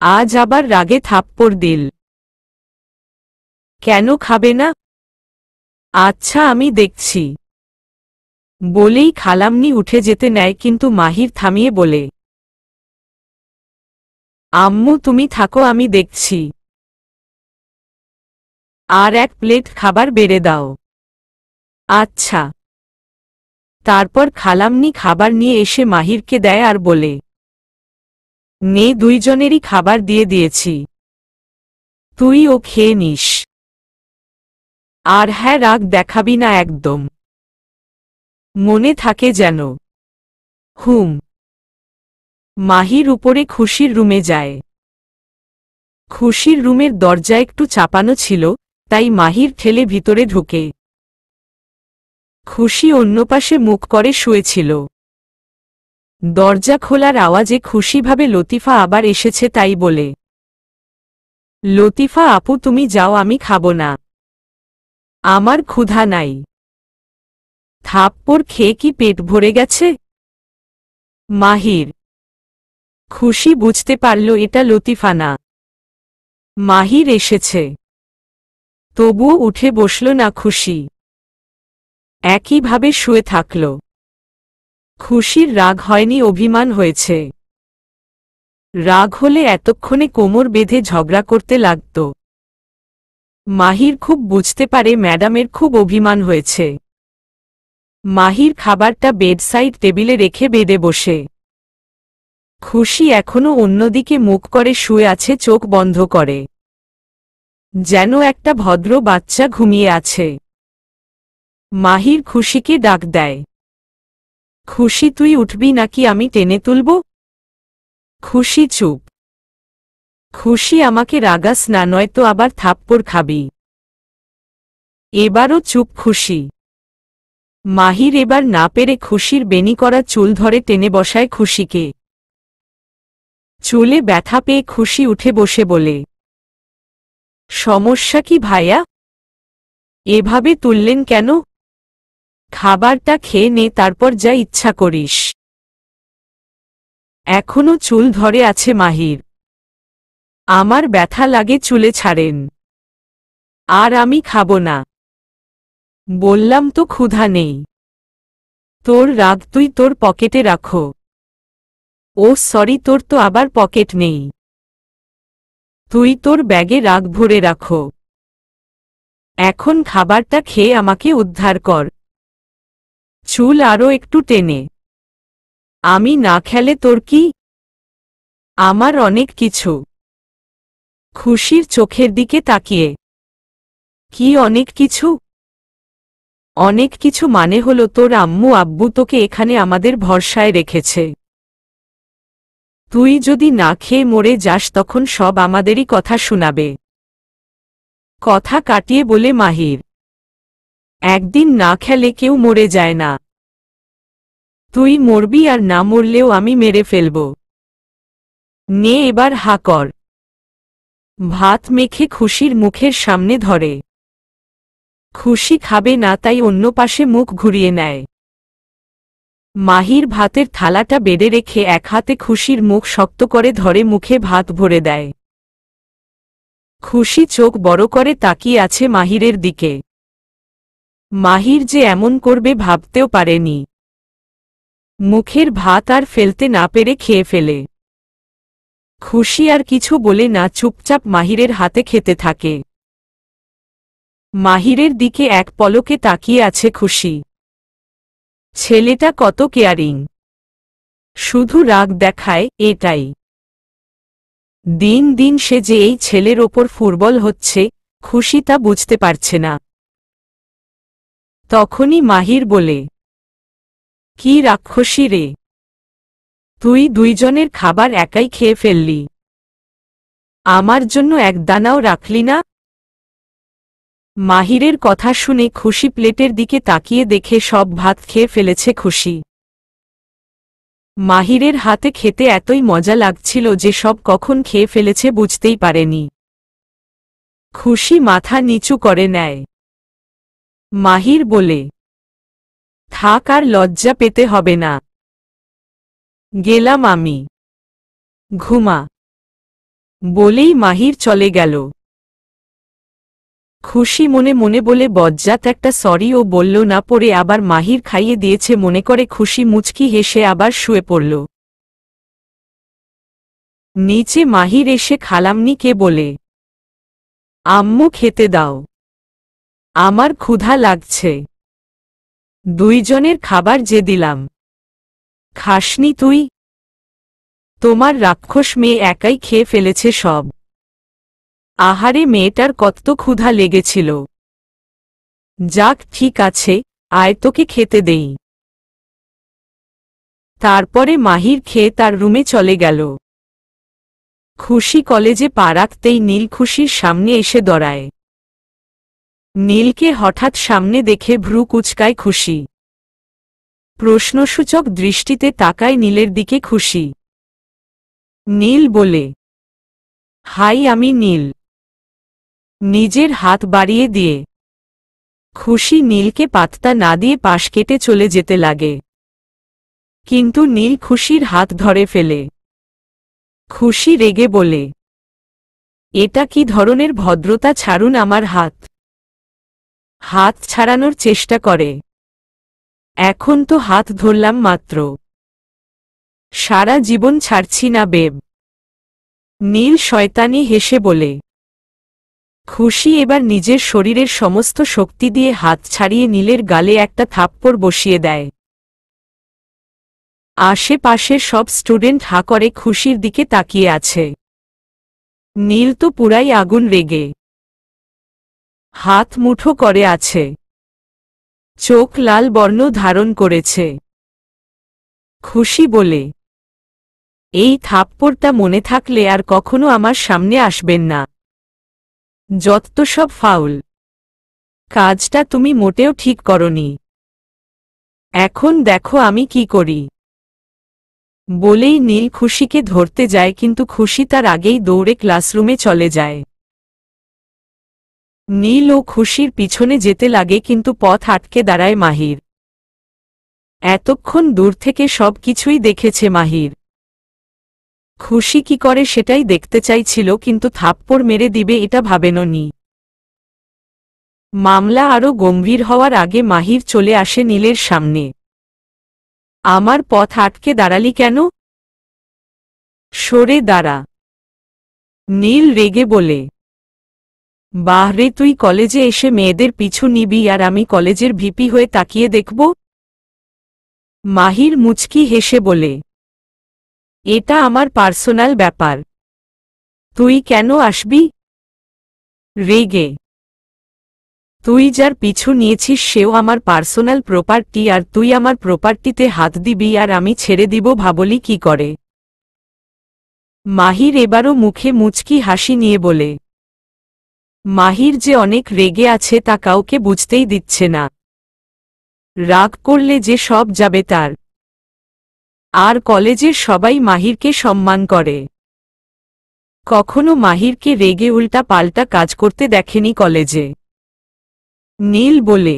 আজ আবার রাগে থাপ্পড় দিল। কেন খাবে না? আচ্ছা আমি দেখছি বলেই খালাম্নি উঠে যেতে নেয়, কিন্তু মাহির থামিয়ে বলে, আম্মু তুমি থাকো, আমি দেখছি, আর এক প্লেট খাবার বেড়ে দাও। আচ্ছা। তারপর খালাম্নি খাবার নিয়ে এসে মাহিরকে দেয় আর বলে, নে দুইজনেরই খাবার দিয়ে দিয়েছি, তুই ও খেয়ে নিস। আর হ্যাঁ, রাগ দেখাবি না একদম, মনে থাকে যেন। হুম। মাহির উপরে খুশির রুমে যায়। খুশির রুমের দরজা একটু চাপানো ছিল, তাই মাহির ঠেলে ভিতরে ঢুকে। খুশি অন্য পাশে মুখ করে শুয়েছিল। দরজা খোলার আওয়াজে খুশি ভাবে লতিফা আবার এসেছে, তাই বলে, লতিফা আপু তুমি যাও, আমি খাবো না, আমার ক্ষুধা নাই। থাপ্পড় খেয়ে কি পেট ভরে গেছে? মাহির। খুশি বুঝতে পারল এটা লতিফা না, মাহির এসেছে। তবুও উঠে বসল না খুশি, একইভাবে শুয়ে থাকল। খুশির রাগ হয়নি, অভিমান হয়েছে। রাগ হলে এতক্ষণে কোমর বেঁধে ঝগড়া করতে লাগত। মাহির খুব বুঝতে পারে ম্যাডামের খুব অভিমান হয়েছে। মাহির খাবারটা বেডসাইড টেবিলে রেখে বেডে বসে। খুশি এখনো অন্যদিকে মুখ করে শুয়ে আছে, চোখ বন্ধ করে, যেন একটা ভদ্র বাচ্চা ঘুমিয়ে আছে। মাহির খুশিকে ডাক দেয়, খুশি তুই উঠবি নাকি আমি টেনে তুলব? খুশি চুপ। খুশি আমাকে রাগাস না, নয়তো আবার থাপ্পড় খাবি। এবারও চুপ খুশি। মাহির এবার না পেরে খুশির বেনি করা চুল ধরে টেনে বসায় খুশিকে। চুলে ব্যথা পেয়ে খুশি উঠে বসে বলে, সমস্যা কি ভাইয়া? এভাবে তুললেন কেন? খাবারটা খেয়ে নে, তারপর যা ইচ্ছা করিস। এখনো চুল ধরে আছে মাহির। আমার ব্যথা লাগে, চুলে ছাড়েন। আর আমি খাবো না, বললাম তো ক্ষুধা নেই। তোর রাগ তুই তোর পকেটে রাখো। ও সরি, তোর তো আবার পকেট নেই, তুই তোর ব্যাগে রাগ ভরে রাখো। এখন খাবারটা খেয়ে আমাকে উদ্ধার কর। চুল আরও একটু টেনে। আমি না খেলে তোর কি? আমার অনেক কিছু। খুশির চোখের দিকে তাকিয়ে, কি অনেক কিছু? অনেক কিছু মানে হলো তোর আম্মু আব্বু তোকে এখানে আমাদের ভরসায় রেখেছে। তুই যদি না খেয়ে মরে যাস তখন সব আমাদেরই কথা শোনাবে। কথা কাটিয়ে বলে মাহির, একদিন না খেলে কেউ মরে যায় না। তুই মরবি, আর না মরলেও আমি মেরে ফেলব। নে এবার হা কর। ভাত মেখে খুশির মুখের সামনে ধরে। খুশি খাবে না, তাই অন্য পাশে মুখ ঘুরিয়ে নেয়। মাহির ভাতের থালাটা বেড়ে রেখে এক হাতে খুশির মুখ শক্ত করে ধরে মুখে ভাত ভরে দেয়। খুশি চোখ বড় করে তাকিয়ে আছে মাহিরের দিকে। মাহির যে এমন করবে ভাবতেও পারেনি। মুখের ভাত আর ফেলতে না পেরে খেয়ে ফেলে। খুশি আর কিছু বলে না, চুপচাপ মাহিরের হাতে খেতে থাকে। মাহিরের দিকে এক পলকে তাকিয়ে আছে খুশি। ছেলেটা কত কেয়ারিং, শুধু রাগ দেখায়, এটাই। দিন দিন সে যে এই ছেলের ওপর ফুটবল হচ্ছে, খুশি তা বুঝতে পারছে না। তখনই মাহির বলে, কি রাক্ষসী রে, তুই দুইজনের খাবার একাই খেয়ে ফেললি, আমার জন্য এক দানাও রাখলি না? মাহিরের কথা শুনে খুশি প্লেটের দিকে তাকিয়ে দেখে সব ভাত খেয়ে ফেলেছে খুশি। মাহিরের হাতে খেতে এতই মজা লাগছিল যে সব কখন খেয়ে ফেলেছে বুঝতেই পারেনি। খুশি মাথা নিচু করে নেয়। মাহির বলে, থাক, আর লজ্জা পেতে হবে না, গেলাম আমি, ঘুমা। বলেই মাহির চলে গেল। খুশি মনে মনে বলে বজ্জাত একটা সরি ও বলল না, পরে আবার মাহির খাইয়ে দিয়েছে মনে করে খুশি মুচকি হেসে আবার শুয়ে পড়ল। নিচে মাহির এসে খালামনিকে বলে, আম্মু খেতে দাও, আমার ক্ষুধা লাগছে। দুইজনের খাবার যে দিলাম, খাসনি তুই? তোমার রাক্ষস মেয়ে একাই খেয়ে ফেলেছে সব। আহারে, মেয়েটার কত ক্ষুধা লেগেছিল। যাক, ঠিক আছে, আয় তোকে খেতে দেই। তারপরে মাহির খেয়ে তার রুমে চলে গেল। খুশি কলেজে পা রাখতেই নীল খুশির সামনে এসে দাঁড়ায়। নীলকে হঠাৎ সামনে দেখে ভ্রু কুঁচকায় খুশি। প্রশ্নসূচক দৃষ্টিতে তাকায় নীলের দিকে খুশি। নীল বলে, হাই, আমি নীল। নিজের হাত বাড়িয়ে দিয়ে খুশি নীলকে পাত্তা না দিয়ে পাশ কেটে চলে যেতে লাগে, কিন্তু নীল খুশির হাত ধরে ফেলে। খুশি রেগে বলে, এটা কি ধরনের ভদ্রতা? ছাড়ুন আমার হাত। হাত ছাড়ানোর চেষ্টা করে। এখন তো হাত ধরলাম মাত্র, সারা জীবন ছাড়ছি না বেব। নীল শয়তানি হেসে বলে। খুশি এবার নিজের শরীরের সমস্ত শক্তি দিয়ে হাত ছাড়িয়ে নীলের গালে একটা থাপ্পড় বসিয়ে দেয়। আশেপাশের সব স্টুডেন্ট হা করে খুশির দিকে তাকিয়ে আছে। নীল তো পুরাই আগুন রেগে হাত মুঠো করে আছে, চোখ লাল বর্ণ ধারণ করেছে। খুশি বলে, এই থাপ্পড়টা মনে থাকলে আর কখনো আমার সামনে আসবেন না। যত সব ফাউল, কাজটা তুমি মোটেও ঠিক করনি। এখন দেখো আমি কি করি। বলেই নীল খুশিকে ধরতে যায়, কিন্তু খুশি তার আগেই দৌড়ে ক্লাসরুমে চলে যায়। নীল ও খুশির পিছনে যেতে লাগে, কিন্তু পথ আটকে দাঁড়ায় মাহির। এতক্ষণ দূর থেকে সব কিছুই দেখেছে মাহির। খুশি কি করে সেটাই দেখতে চাইছিল, কিন্তু থাপ্পড় মেরে দিবে এটা ভাবেননি। মামলা আরও গম্ভীর হওয়ার আগে মাহির চলে আসে নীলের সামনে। আমার পথ আটকে দাঁড়ালি কেন? সরে দাঁড়া। নীল রেগে বলে, বাহরে, তুই কলেজে এসে মেয়েদের পিছু নিবি আর আমি কলেজের ভিপি হয়ে তাকিয়ে দেখব? মাহির মুচকি হেসে বলে, এটা আমার পার্সোনাল ব্যাপার, তুই কেন আসবি? রেগে, তুই যার পিছু নিয়েছিস সেও আমার পার্সোনাল প্রপার্টি, আর তুই আমার প্রপার্টিতে হাত দিবি আর আমি ছেড়ে দিব ভাবলি কি করে? মাহির এবারও মুখে মুচকি হাসি নিয়ে বলে। মাহির যে অনেক রেগে আছে তা কাউকে বুঝতেই দিচ্ছে না। রাগ করলে যে সব যাবে তার। আর কলেজের সবাই মাহিরকে সম্মান করে, কখনো মাহিরকে রেগে উল্টা পাল্টা কাজ করতে দেখেনি কলেজে। নীল বলে,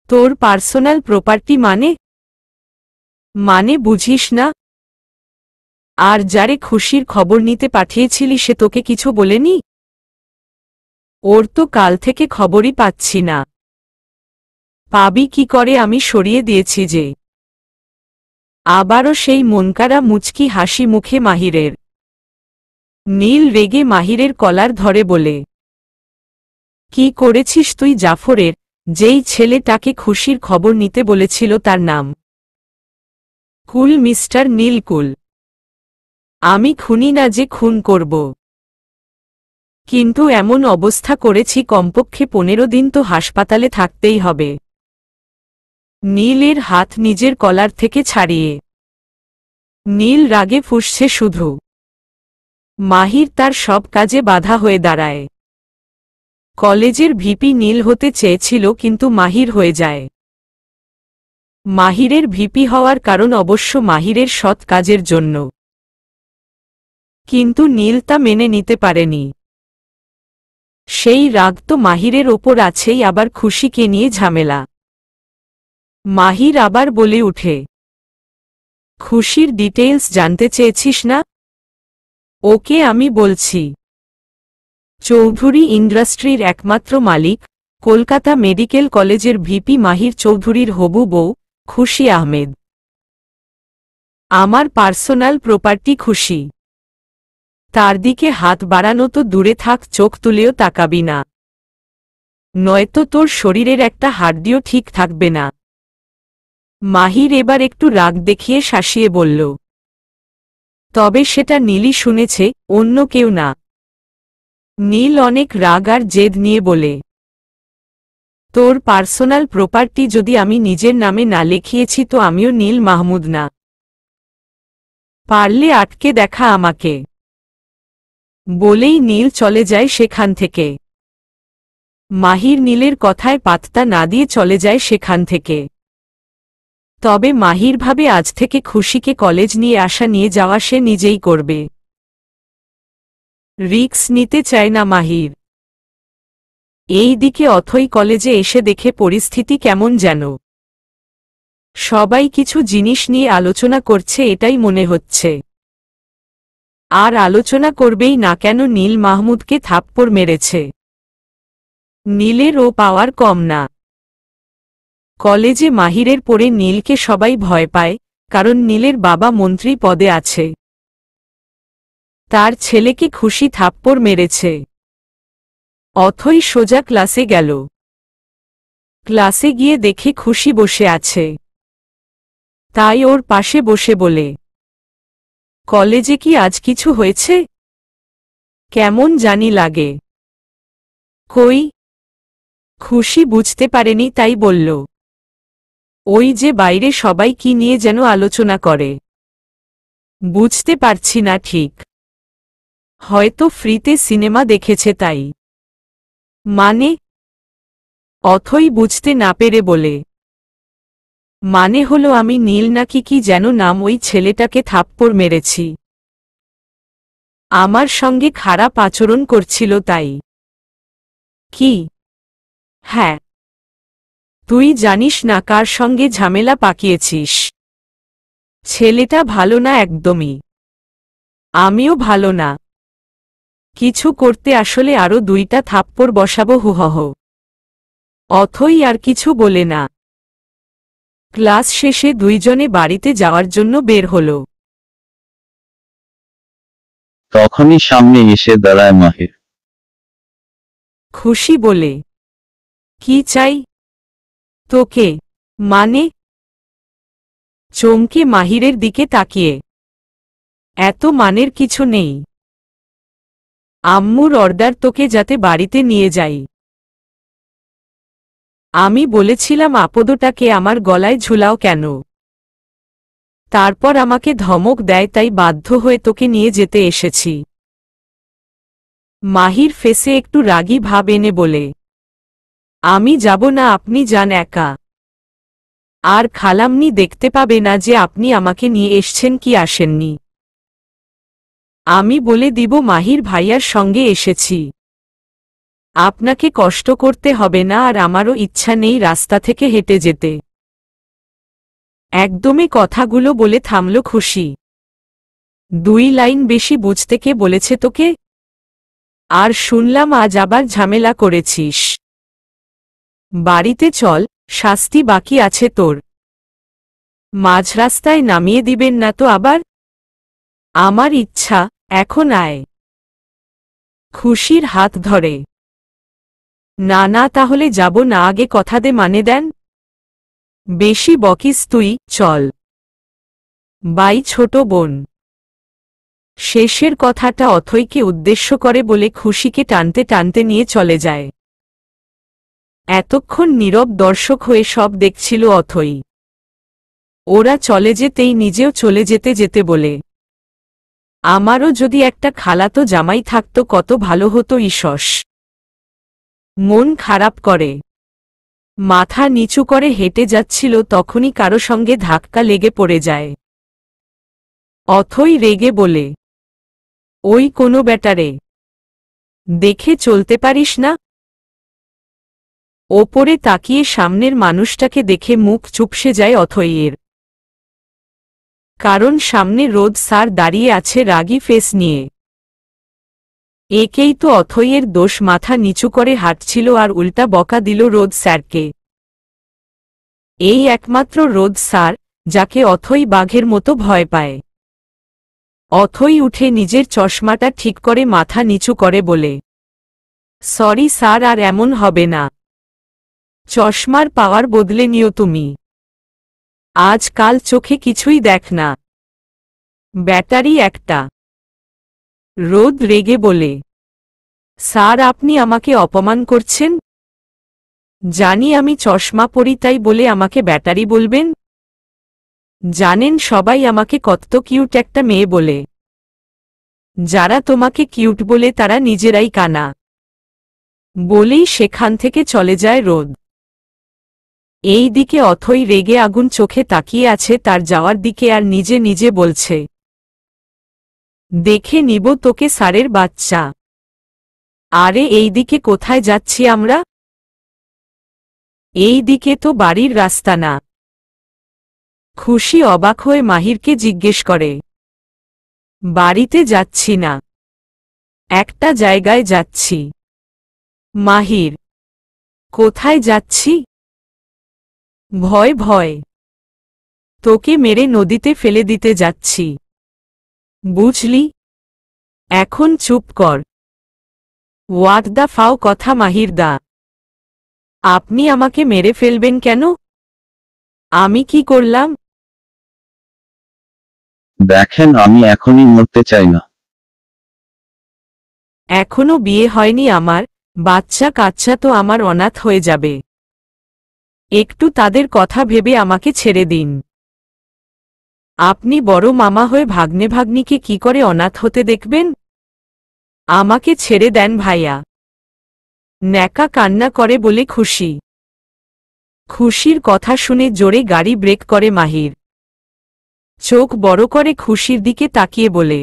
তোর পার্সোনাল প্রপার্টি মানে? মানে বুঝিস না? আর যারে খুশির খবর নিতে পাঠিয়েছিলি সে তোকে কিছু বলেনি? ওর তো কাল থেকে খবরই পাচ্ছি না। পাবি কি করে, আমি সরিয়ে দিয়েছি যে। আবারও সেই মনকারা মুচকি হাসি মুখে মাহিরের। নীল রেগে মাহিরের কলার ধরে বলে, কি করেছিস তুই জাফরের? যেই ছেলেটাকে খুশির খবর নিতে বলেছিল তার নাম কুল, মিস্টার নীলকুল। আমি খুনি না যে খুন করব, কিন্তু এমন অবস্থা করেছি কমপক্ষে 15 দিন তো হাসপাতালে থাকতেই হবে। নীলের হাত নিজের কলার থেকে ছাড়িয়ে নীল রাগে ফুঁসছে শুধু। মাহির তার সব কাজে বাধা হয়ে দাঁড়ায়। কলেজের ভিপি নীল হতে চেয়েছিল, কিন্তু মাহির হয়ে যায়। মাহিরের ভিপি হওয়ার কারণ অবশ্য মাহিরের সৎ কাজের জন্য, কিন্তু নীল তা মেনে নিতে পারেনি। সেই রাগ তো মাহিরের ওপর আছেই, আবার খুশিকে নিয়ে ঝামেলা। মাহির আবার বলে উঠে, খুশির ডিটেইলস জানতে চেয়েছিস না? ওকে আমি বলছি। চৌধুরী ইন্ডাস্ট্রির একমাত্র মালিক, কলকাতা মেডিকেল কলেজের ভিপি মাহির চৌধুরীর হবু বউ, খুশি আহমেদ। আমার পার্সোনাল প্রপার্টি খুশি। তার দিকে হাত বাড়ানো তো দূরে থাক, চোখ তুলেও তাকাবি না, নয়তো তোর শরীরের একটা হাড়দিও ঠিক থাকবে না। মাহির এবার একটু রাগ দেখিয়ে শাসিয়ে বলল। তবে সেটা নীলই শুনেছে, অন্য কেউ না। নীল অনেক রাগ আর জেদ নিয়ে বলে, তোর পার্সোনাল প্রপার্টি যদি আমি নিজের নামে না লিখিয়েছি তো আমিও নীল মাহমুদ না। পারলে আটকে দেখা আমাকে। বলেই নীল চলে যায় সেখান থেকে। মাহির নীলের কথায় পাত্তা না দিয়ে চলে যায় সেখান থেকে। তবে মাহির ভাবে আজ থেকে খুশিকে কলেজ নিয়ে আসা নিয়ে যাওয়া সে নিজেই করবে। রিস্ক নিতে চায় না মাহির। এই দিকে অথই কলেজে এসে দেখে পরিস্থিতি কেমন যেন। সবাই কিছু জিনিস নিয়ে আলোচনা করছে এটাই মনে হচ্ছে। আর আলোচনা করবেই না কেন, নীল মাহমুদকে থাপ্পড় মেরেছে। নীলের ও পাওয়ার কম না। কলেজে মাহিরের পরে নীলকে সবাই ভয় পায়, কারণ নীলের বাবা মন্ত্রী পদে আছে। তার ছেলেকে খুশি থাপ্পড় মেরেছে। অথই সোজা ক্লাসে গেল। ক্লাসে গিয়ে দেখে খুশি বসে আছে। তাই ওর পাশে বসে বলে, কলেজে কি আজ কিছু হয়েছে? কেমন জানি লাগে। কই? খুশি বুঝতে পারেনি তাই বলল, ওই যে বাইরে সবাই কি নিয়ে যেন আলোচনা করে। বুঝতে পারছি না ঠিক। হয়তো ফ্রিতে সিনেমা দেখেছে তাই। মানে? অথই বুঝতে না পেরে বলে, মানে হলো আমি নীল নাকি কি যেন নাম ওই ছেলেটাকে থাপ্পড় মেরেছি। আমার সঙ্গে খারাপ আচরণ করছিল তাই। কি? হ্যাঁ। তুই জানিস না কার সঙ্গে ঝামেলা পাকিয়েছিস। ছেলেটা ভালো না একদমই। আমিও ভালো না। কিছু করতে আসলে আরো 2টা থাপ্পড় বসাবো হুহহ। অথই আর কিছু বলে না। ক্লাস শেষে দুইজনে বাড়িতে যাওয়ার জন্য বের হল। তখনই সামনে এসে দাঁড়ায় মাহির। খুশি বলে, কি চাই? তোকে? মানে? চমকে মাহিরের দিকে তাকিয়ে, এত মানের কিছু নেই। আম্মুর অর্ডার তোকে যাতে বাড়িতে নিয়ে যাই। আমি বলেছিলাম আপদটাকে আমার গলায় ঝুলাও কেন। তারপর আমাকে ধমক দেয় তাই বাধ্য হয়ে তোকে নিয়ে যেতে এসেছি। মাহির ফেসে একটু রাগী ভাব এনে বলে, আমি যাব না, আপনি যান একা। আর খালামনি দেখতে পাবে না যে আপনি আমাকে নিয়ে এসছেন কি আসেননি। আমি বলে দিব মাহির ভাইয়ার সঙ্গে এসেছি। আপনাকে কষ্ট করতে হবে না আর আমারও ইচ্ছা নেই রাস্তা থেকে হেঁটে যেতে। একদমই কথাগুলো বলে থামল খুশি। 2 লাইন বেশি বুঝতে কে বলেছে তোকে? আর শুনলাম আজ আবার ঝামেলা করেছিস। বাড়িতে চল, শাস্তি বাকি আছে তোর। মাঝ রাস্তায় নামিয়ে দিবেন না তো আবার? আমার ইচ্ছা, এখন আয়। খুশির হাত ধরে, না না তাহলে যাব না, আগে কথা দে মানে দেন। বেশি বকিস তুই, চল। বাই ছোট বোন। শেষের কথাটা অথইকে উদ্দেশ্য করে বলে খুশিকে টানতে টানতে নিয়ে চলে যায়। এতক্ষণ নীরব দর্শক হয়ে সব দেখছিল অথই। ওরা চলে যেতেই নিজেও চলে যেতে যেতে বলে, আমারও যদি একটা খালাতো জামাই থাকতো কত ভালো হতো। ঈশ্বস। মন খারাপ করে। মাথা নিচু করে হেঁটে যাচ্ছিল তখনই কারো সঙ্গে ধাক্কা লেগে পড়ে যায়। অথই রেগে বলে, ওই কোনো ব্যাটারে, দেখে চলতে পারিস না? ওপরে তাকিয়ে সামনের মানুষটাকে দেখে মুখ চুপসে যায় অথইয়ের। কারণ সামনে রোদ স্যার দাঁড়িয়ে আছে রাগী ফেস নিয়ে। একেই তো অথইয়ের দোষ, মাথা নিচু করে হাঁটছিল আর উল্টা বকা দিল রোদ স্যারকে। এই একমাত্র রোদ স্যার, যাকে অথই বাঘের মতো ভয় পায়। অথই উঠে নিজের চশমাটা ঠিক করে মাথা নিচু করে বলে, সরি স্যার, আর এমন হবে না। চশমার পাওয়ার বদলে নিও তুমি। আজকাল চোখে কিছুই দেখ না। ব্যাটারি একটা। রোদ রেগে বলে, স্যার আপনি আমাকে অপমান করছেন? জানি আমি চশমা পরি, তাই বলে আমাকে ব্যাটারি বলবেন? জানেন সবাই আমাকে কত কিউট একটা মেয়ে বলে। যারা তোমাকে কিউট বলে তারা নিজেরাই কানা। বলেই সেখান থেকে চলে যায় রোদ। এই দিকে অথই রেগে আগুন চোখে তাকিয়ে আছে তার যাওয়ার দিকে, আর নিজে নিজে বলছে, দেখে নিব তোকে স্যারের বাচ্চা। আরে এই দিকে কোথায় যাচ্ছি আমরা? এই দিকে তো বাড়ির রাস্তা না। খুশি অবাক হয়ে মাহিরকে জিজ্ঞেস করে, বাড়িতে যাচ্ছি না, একটা জায়গায় যাচ্ছি। মাহির, কোথায় যাচ্ছি? ভয় ভয়, তোকে মেরে নদীতে ফেলে দিতে যাচ্ছি, বুঝলি? এখন চুপ কর। হোয়াট দ্য ফাও কথা মাহির দা। আপনি আমাকে মেরে ফেলবেন কেন? আমি কি করলাম? দেখেন আমি এখনই মরতে চাই না। এখনো বিয়ে হয়নি আমার, বাচ্চা কাচ্চা তো আমার অনাথ হয়ে যাবে। একটু তাদের কথা ভেবে আমাকে ছেড়ে দিন। আপনি বড় মামা হয়ে ভাগ্নে ভাগ্নিকে কি করে অনাথ হতে দেখবেন? আমাকে ছেড়ে দেন ভাইয়া। ন্যাকা কান্না করে বলে খুশি। খুশির কথা শুনে জোরে গাড়ি ব্রেক করে মাহির। চোখ বড় করে খুশির দিকে তাকিয়ে বলে,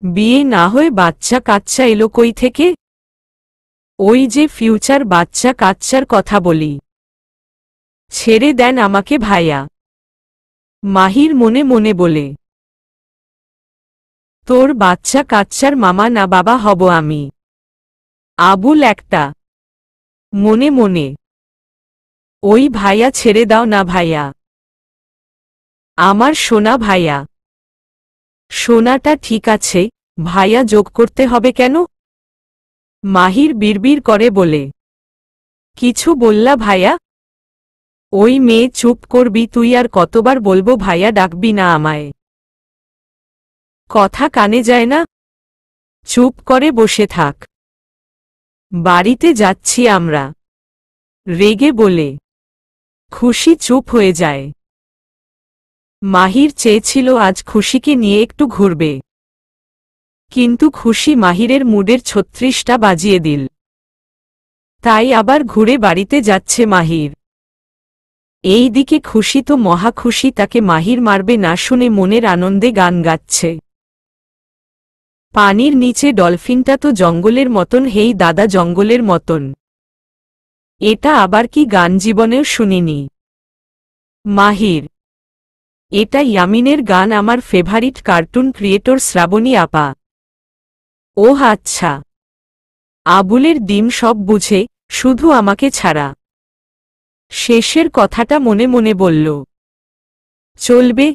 বিয়ে না হয়ে বাচ্চা কাচ্চা এলো কই থেকে? ওই যে ফিউচার বাচ্চা কাচ্চার কথা বলি। ছেড়ে দেন আমাকে ভাইয়া। মাহির মনে মনে বলে, তোর বাচ্চা কাচ্চার মামা না বাবা হব আমি। আবুল একটা। মনে মনে, ওই ভাইয়া ছেড়ে দাও না ভাইয়া। আমার সোনা ভাইয়া। সোনাটা ঠিক আছে, ভাইয়া যোগ করতে হবে কেন? মাহির বিড়বিড় করে বলে, কিছু বললা ভাইয়া? ওই মেয়ে, চুপ করবি তুই? আর কতবার বলবো ভাইয়া ডাকবি না আমায়? কথা কানে যায় না? চুপ করে বসে থাক। বাড়িতে যাচ্ছি আমরা। রেগে বলে খুশি চুপ হয়ে যায়। মাহির চেয়েছিল আজ খুশিকে নিয়ে একটু ঘুরবে, কিন্তু খুশি মাহিরের মুডের ৩৬টা বাজিয়ে দিল। তাই আবার ঘুরে বাড়িতে যাচ্ছে মাহির। এই দিকে খুশি তো মহা খুশি, তাকে মাহির মারবে না শুনে মনের আনন্দে গান গাচ্ছে। পানির নিচে ডলফিনটা তো জঙ্গলের মতন, হেই দাদা জঙ্গলের মতন। এটা আবার কি গান, জীবনেও শুনিনি। মাহির, এটা ইয়ামিনের গান, আমার ফেভারিট কার্টুন ক্রিয়েটর শ্রাবণী আপা। ওহ আচ্ছা। আবুলের ডিম সব বুঝে, শুধু আমাকে ছাড়া। শেষের কথাটা মনে মনে বলল, চলবে।